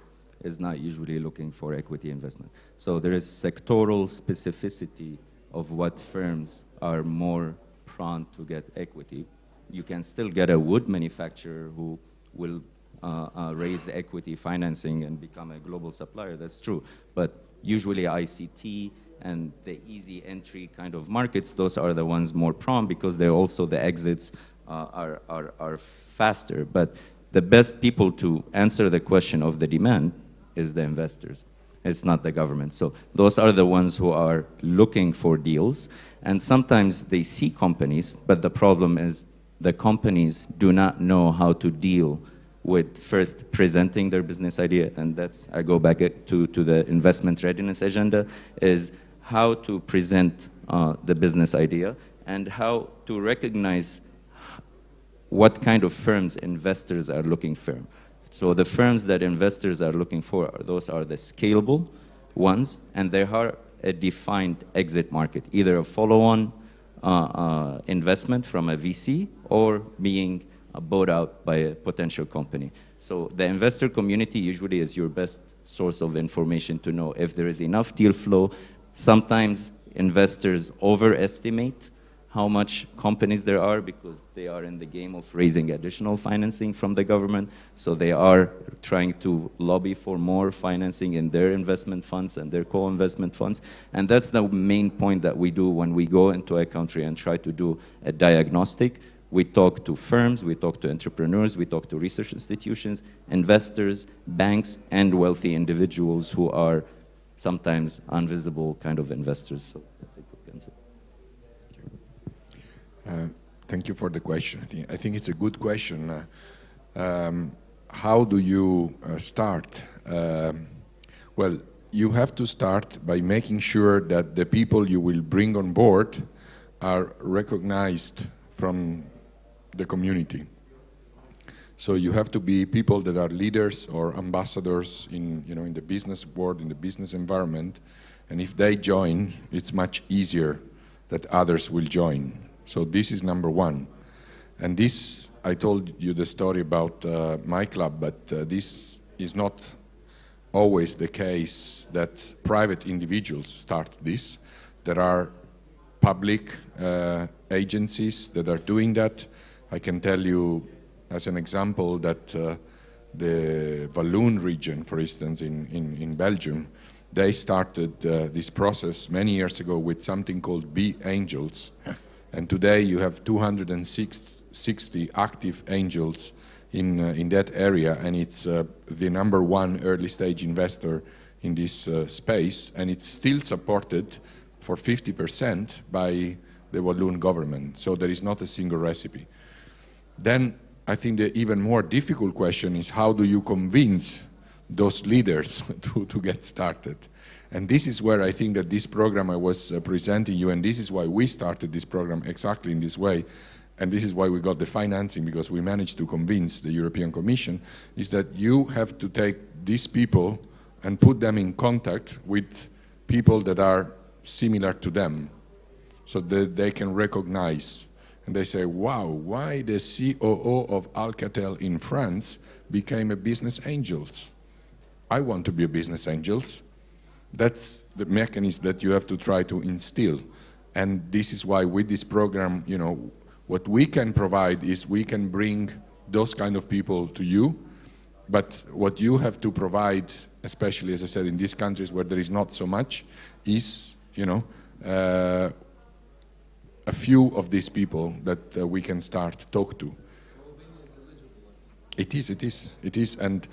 Speaker 5: is not usually looking for equity investment. So there is sectoral specificity of what firms are more prone to get equity. You can still get a wood manufacturer who will raise equity financing and become a global supplier, that's true. But usually ICT and the easy entry kind of markets, those are the ones more prone because they're also the exits are faster. But the best people to answer the question of the demand is the investors. It's not the government. So those are the ones who are looking for deals. And sometimes they see companies, but the problem is the companies do not know how to deal with first presenting their business idea. And that's, I go back to the investment readiness agenda, is how to present the business idea and how to recognize what kind of firms investors are looking for. So the firms that investors are looking for, those are the scalable ones, and they are a defined exit market, either a follow-on investment from a VC or being bought out by a potential company. So the investor community usually is your best source of information to know if there is enough deal flow. Sometimes investors overestimate how much companies there are because they are in the game of raising additional financing from the government. So they are trying to lobby for more financing in their investment funds and their co-investment funds. And that's the main point that we do when we go into a country and try to do a diagnostic. We talk to firms, we talk to entrepreneurs, we talk to research institutions, investors, banks, and wealthy individuals who are sometimes invisible kind of investors. So that's a quick answer.
Speaker 4: Thank you for the question. I think it's a good question. How do you start? Well, you have to start by making sure that the people you will bring on board are recognized from the community. So you have to be people that are leaders or ambassadors in, in the business world, in the business environment. And if they join, it's much easier that others will join. So this is number one. And this, I told you the story about my club, but this is not always the case that private individuals start this. There are public agencies that are doing that. I can tell you as an example that the Walloon region, for instance, in Belgium, they started this process many years ago with something called BeAngels. And today you have 260 active angels in that area, and it's the #1 early stage investor in this space, and it's still supported for 50% by the Walloon government. So there is not a single recipe. Then I think the even more difficult question is, how do you convince those leaders to get started? And this is where I think that this program I was presenting you, and this is why we started this program exactly in this way, and this is why we got the financing, because we managed to convince the European Commission, is that you have to take these people and put them in contact with people that are similar to them, so that they can recognize. And they say, wow, why the COO of Alcatel in France became a business angels? I want to be a business angels. That's the mechanism that you have to try to instill. And this is why with this program, you know, what we can provide is we can bring those kind of people to you, but what you have to provide, especially, as I said, in these countries where there is not so much, is, you know, a few of these people that we can start talk to. It is, and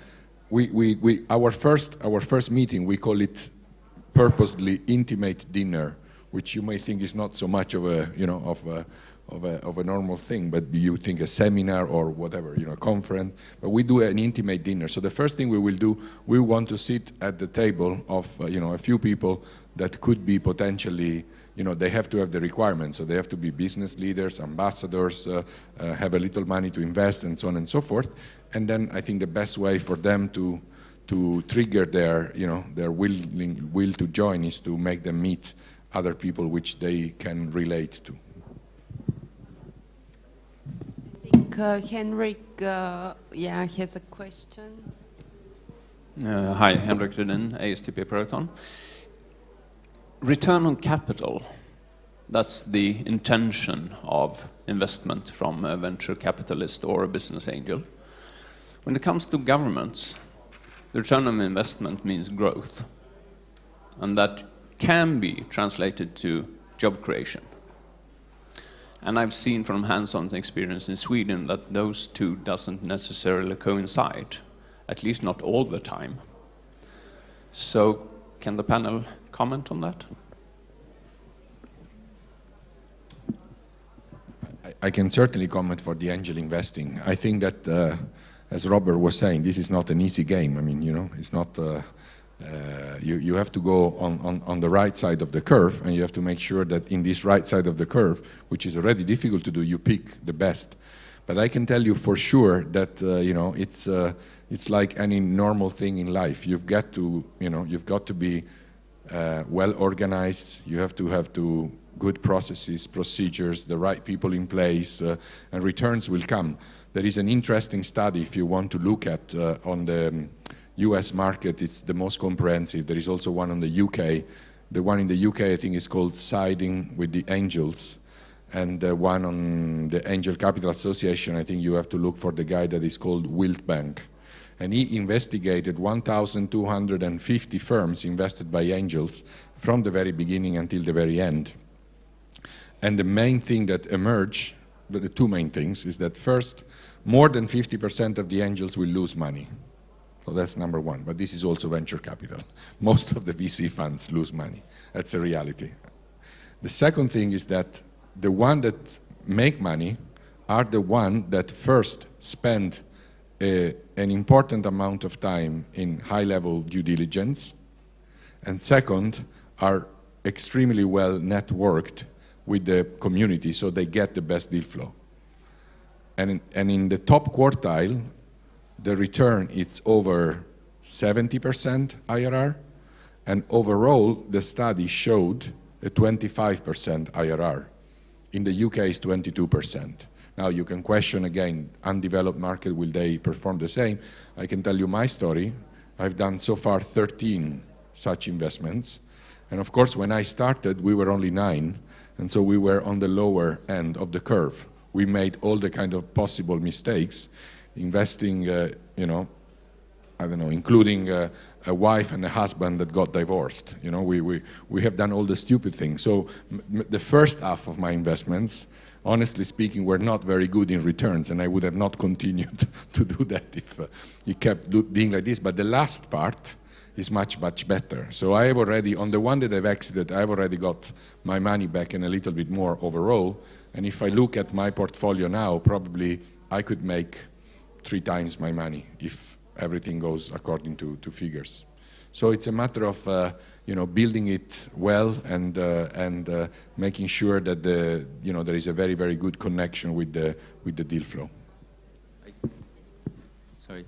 Speaker 4: our first meeting, we call it purposely intimate dinner, which you may think is not so much of a, you know, of a normal thing, but you think a seminar or whatever, you know, a conference. But we do an intimate dinner. So the first thing we will do, we want to sit at the table of, you know, a few people that could be potentially, you know, they have to have the requirements. So they have to be business leaders, ambassadors, have a little money to invest, and so on and so forth. And then I think the best way for them to trigger their, you know, their will to join is to make them meet other people which they can relate to.
Speaker 1: I think Henrik, has a question.
Speaker 8: Hi, Henrik Rudin, ASTP Proton. Return on capital, that's the intention of investment from a venture capitalist or a business angel. When it comes to governments, the return on investment means growth, and that can be translated to job creation. And I've seen from hands-on experience in Sweden that those two doesn't necessarily coincide, at least not all the time. So can the panel comment on that?
Speaker 4: I can certainly comment for the angel investing. I think that, as Robert was saying, this is not an easy game. I mean, you know, it's not, you have to go on the right side of the curve, and you have to make sure that in this right side of the curve, which is already difficult to do, you pick the best. But I can tell you for sure that, you know, it's like any normal thing in life. You've got to, you know, you've got to be well organized. You have to have good processes, procedures, the right people in place, and returns will come. There is an interesting study, if you want to look at, on the US market. It's the most comprehensive. There is also one on the UK. The one in the UK, I think, is called Siding with the Angels. And the one on the Angel Capital Association, I think you have to look for the guy that is called Wiltbank. And he investigated 1,250 firms invested by angels from the very beginning until the very end. And the main thing that emerged, the two main things, is that first, more than 50% of the angels will lose money. So that's number one, but this is also venture capital. Most of the VC funds lose money. That's a reality. The second thing is that the ones that make money are the ones that first spend an important amount of time in high-level due diligence, and second, are extremely well networked with the community, so they get the best deal flow. And in the top quartile, the return is over 70% IRR, and overall, the study showed a 25% IRR In the UK, it's 22%. Now, you can question again, undeveloped market, will they perform the same? I can tell you my story. I've done so far 13 such investments. And of course, when I started, we were only 9. And so we were on the lower end of the curve. We made all the kind of possible mistakes, investing, you know, I don't know, including a wife and a husband that got divorced. You know, we have done all the stupid things. So the first half of my investments, honestly speaking, were not very good in returns, and I would have not continued to do that if it kept being like this. But the last part is much, much better. So I have already, on the one that I've exited, I've already got my money back and a little bit more overall. And if I look at my portfolio now, probably I could make 3 times my money if everything goes according to figures. So it's a matter of you know, building it well and making sure that you know, there is a very, very good connection with the deal flow.
Speaker 5: Sorry.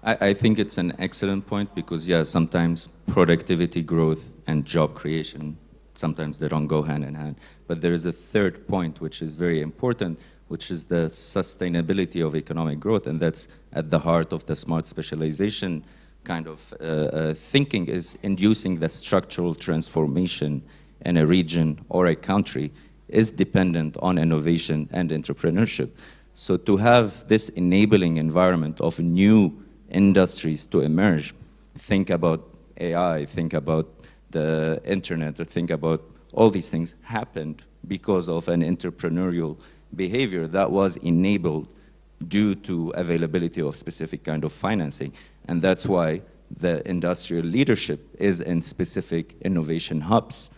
Speaker 5: I think it's an excellent point because, yeah, sometimes productivity growth and job creation, sometimes they don't go hand in hand. But there is a third point which is very important, which is the sustainability of economic growth, and that's at the heart of the smart specialization kind of thinking, is inducing the structural transformation in a region or a country is dependent on innovation and entrepreneurship. So to have this enabling environment of new industries to emerge, think about AI, think about the internet, or think about all these things happened because of an entrepreneurial behavior that was enabled due to availability of specific kind of financing. And that's why the industrial leadership is in specific innovation hubs,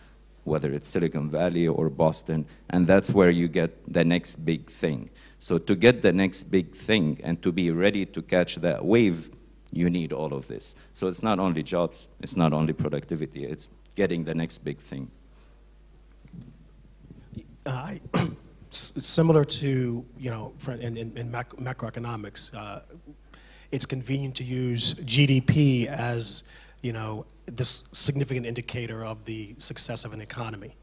Speaker 5: whether it's Silicon Valley or Boston, and that's where you get the next big thing. So to get the next big thing and to be ready to catch that wave, you need all of this. So it's not only jobs, it's not only productivity, it's getting the next big thing.
Speaker 6: Similar to, you know, in macroeconomics, it's convenient to use GDP as, you know, this significant indicator of the success of an economy.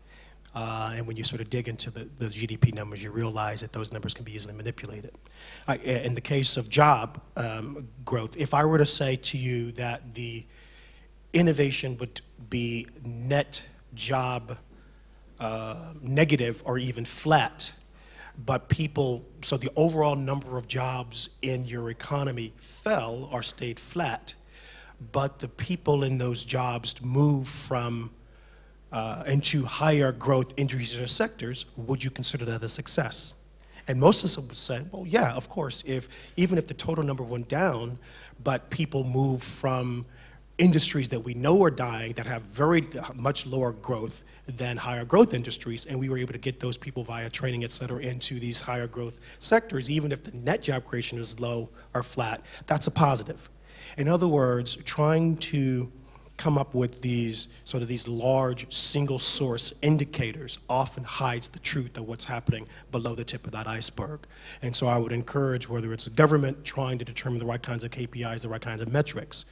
Speaker 6: And when you sort of dig into the GDP numbers, you realize that those numbers can be easily manipulated. In the case of job growth, if I were to say to you that the innovation would be net job negative or even flat, but people, so the overall number of jobs in your economy fell or stayed flat, but the people in those jobs moved from into higher growth industries or sectors, would you consider that a success? And most of us would say, well, yeah, of course, even if the total number went down, but people move from industries that we know are dying, that have very much lower growth than higher growth industries, and we were able to get those people via training, et cetera, into these higher growth sectors, even if the net job creation is low or flat, that's a positive. In other words, trying to come up with these sort of these large single source indicators often hides the truth of what's happening below the tip of that iceberg. And so I would encourage, whether it's a government trying to determine the right kinds of KPIs, the right kinds of metrics,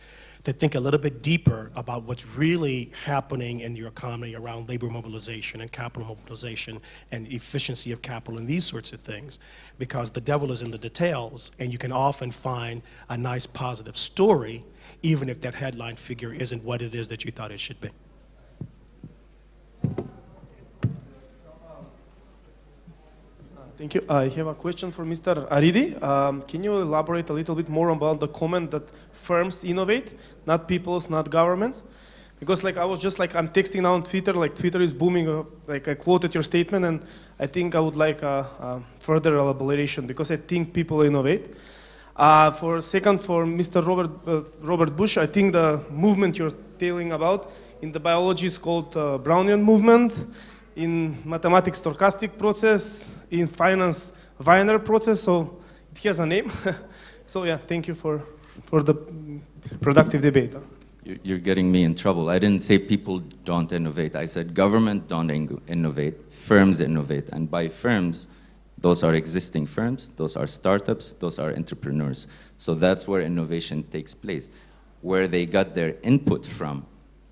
Speaker 6: to think a little bit deeper about what's really happening in your economy around labor mobilization and capital mobilization and efficiency of capital and these sorts of things, because the devil is in the details, and you can often find a nice positive story even if that headline figure isn't what it is that you thought it should be.
Speaker 9: Thank you. I have a question for Mr. Aridi. Can you elaborate a little bit more about the comment that firms innovate, not peoples, not governments? Because like I was just like, I'm texting now on Twitter, like Twitter is booming, like I quoted your statement, and I think I would like a further elaboration, because I think people innovate. For a second, for Mr. Robert Bush, I think the movement you're telling about in the biology is called Brownian movement. In mathematics, stochastic process. In finance, Wiener process. So it has a name. So yeah, thank you for the productive debate.
Speaker 5: You're getting me in trouble. I didn't say people don't innovate. I said government don't innovate, firms innovate. And by firms, those are existing firms, those are startups, those are entrepreneurs. So that's where innovation takes place. Where they got their input from,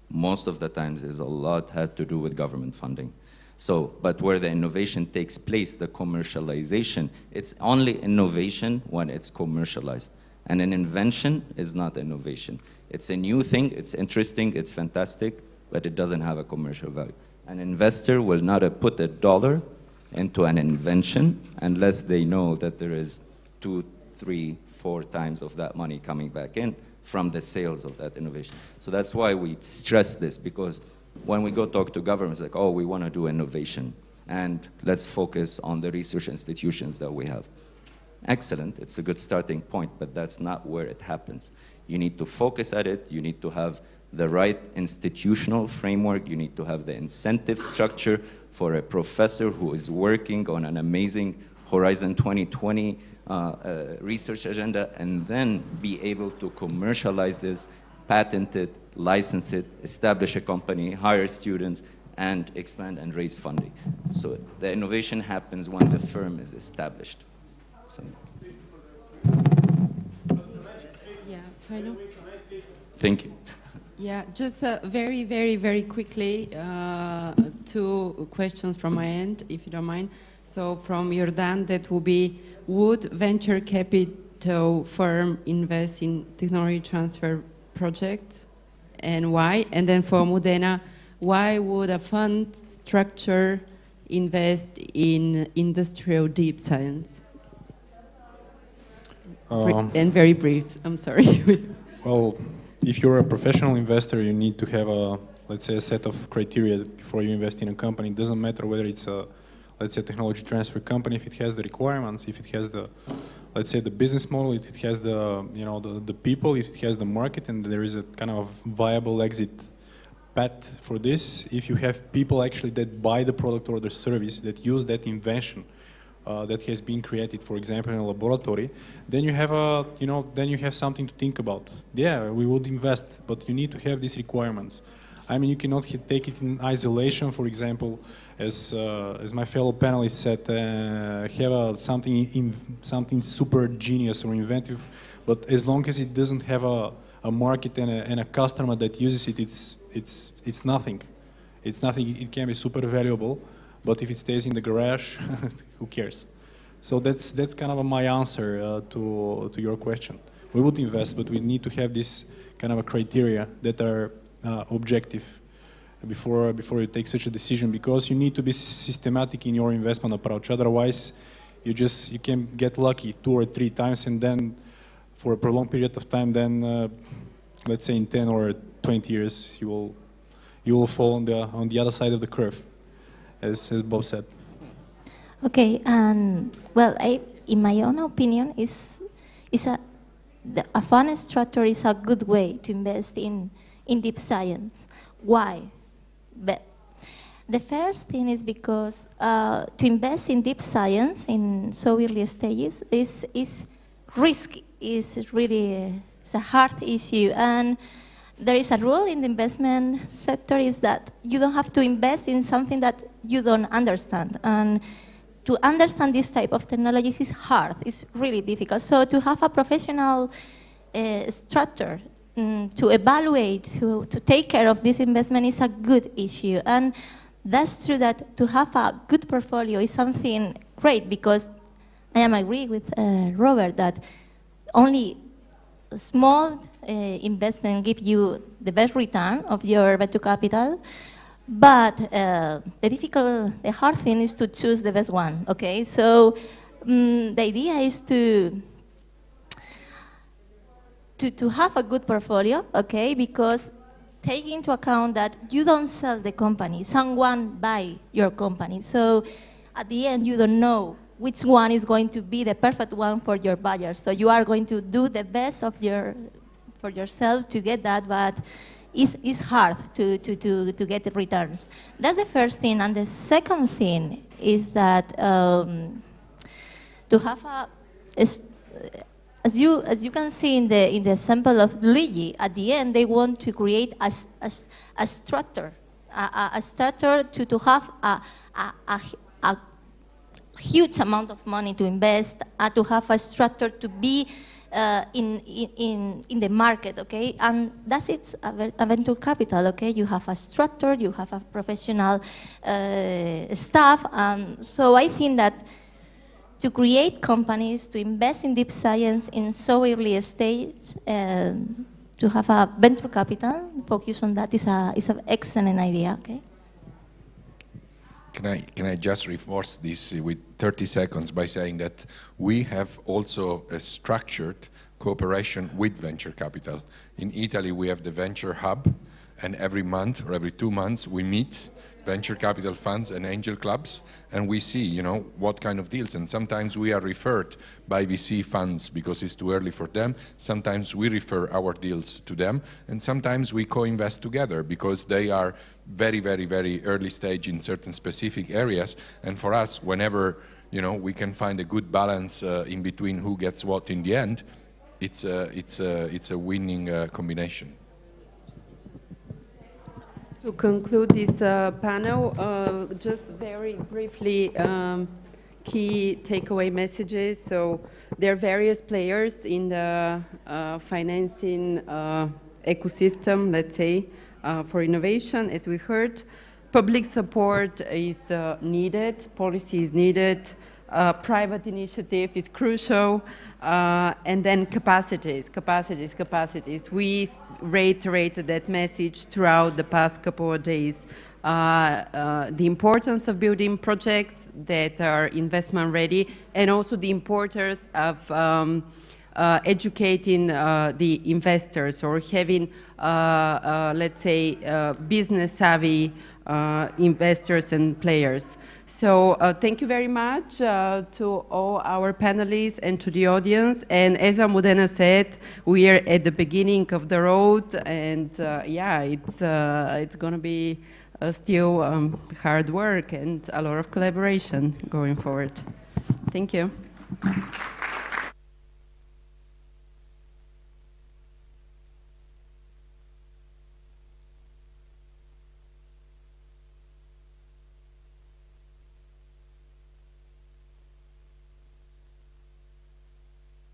Speaker 5: most of the times is a lot had to do with government funding. So, but where the innovation takes place, the commercialization, it's only innovation when it's commercialized. And an invention is not innovation. It's a new thing, it's interesting, it's fantastic, but it doesn't have a commercial value. An investor will not put $1 into an invention unless they know that there is 2, 3, 4 times of that money coming back in from the sales of that innovation. So that's why we stress this, because when we go talk to governments, like, oh, we want to do innovation, and let's focus on the research institutions that we have. Excellent, it's a good starting point, but that's not where it happens. You need to focus at it, you need to have the right institutional framework, you need to have the incentive structure for a professor who is working on an amazing Horizon 2020 research agenda, and then be able to commercialize this, patent it, license it, establish a company, hire students, and expand and raise funding. So the innovation happens when the firm is established. So.
Speaker 1: Yeah, final.
Speaker 5: Thank you.
Speaker 1: Yeah, just very, very, very quickly, 2 questions from my end, if you don't mind. So from Jordan, that will be, would venture capital firm invest in technology transfer projects, and why? And then for Almudena, why would a fund structure invest in industrial deep science? And very brief, I'm sorry.
Speaker 2: Well, if you're a professional investor, you need to have a, let's say, a set of criteria before you invest in a company. It doesn't matter whether it's a, let's say, technology transfer company, if it has the requirements, if it has the, let's say, the business model, if it has the, you know, the people, if it has the market, and there is a kind of viable exit path for this. If you have people actually that buy the product or the service, that use that invention that has been created, for example, in a laboratory, then you have a, you know, then you have something to think about. Yeah, we would invest, but you need to have these requirements. I mean, you cannot take it in isolation. For example, as my fellow panelists said, have something super genius or inventive, but as long as it doesn't have a market and a customer that uses it, it's nothing. It's nothing. It can be super valuable, but if it stays in the garage, who cares? So that's kind of my answer to your question. We would invest, but we need to have this kind of a criteria that are objective before you take such a decision, because you need to be systematic in your investment approach. Otherwise, you can get lucky 2 or 3 times, and then for a prolonged period of time, then let's say in 10 or 20 years, you will fall on the other side of the curve, as Bob said.
Speaker 3: Okay, and well, in my own opinion, a fund structure is a good way to invest in deep science. Why? But the first thing is because to invest in deep science in so early stages is risky. Is really it's a hard issue, and there is a rule in the investment sector is that you don't have to invest in something that you don't understand. And to understand this type of technologies is hard. It's really difficult. So to have a professional structure to evaluate, to take care of this investment is a good issue. And that's true that to have a good portfolio is something great, because I am agree with Robert that only a small investment give you the best return of your venture capital, but the hard thing is to choose the best one, okay? So the idea is to have a good portfolio, okay? Because take into account that you don't sell the company, someone buy your company. So at the end, you don't know which one is going to be the perfect one for your buyers. So you are going to do the best for yourself to get that, but it's hard to get the returns. That's the first thing. And the second thing is that to have as you can see in the example of Luigi, at the end they want to create a structure, a structure to have a huge amount of money to invest, to have a structure to be in the market, okay? And that's it's a venture capital, okay? You have a structure, you have a professional staff, and so I think that to create companies, to invest in deep science in so early stage, to have a venture capital, focus on that is an excellent idea, okay?
Speaker 4: Can I just reinforce this with 30 seconds by saying that we have also a structured cooperation with venture capital. In Italy, we have the Venture Hub, and every month or every 2 months we meet venture capital funds and angel clubs, and we see, you know, what kind of deals. And sometimes we are referred by VC funds because it's too early for them. Sometimes we refer our deals to them, and sometimes we co-invest together because they are very, very, very early stage in certain specific areas. And for us, whenever, you know, we can find a good balance in between who gets what in the end, it's a winning combination.
Speaker 1: To conclude this panel, just very briefly, key takeaway messages. So there are various players in the financing ecosystem, let's say, for innovation, as we heard. Public support is needed, policy is needed, private initiative is crucial, and then capacities. We reiterated that message throughout the past couple of days. The importance of building projects that are investment ready, and also the importance of educating the investors, or having, let's say, business savvy investors and players. So thank you very much to all our panelists and to the audience. And as Almudena said, we are at the beginning of the road, and yeah, it's going to be still hard work and a lot of collaboration going forward. Thank you.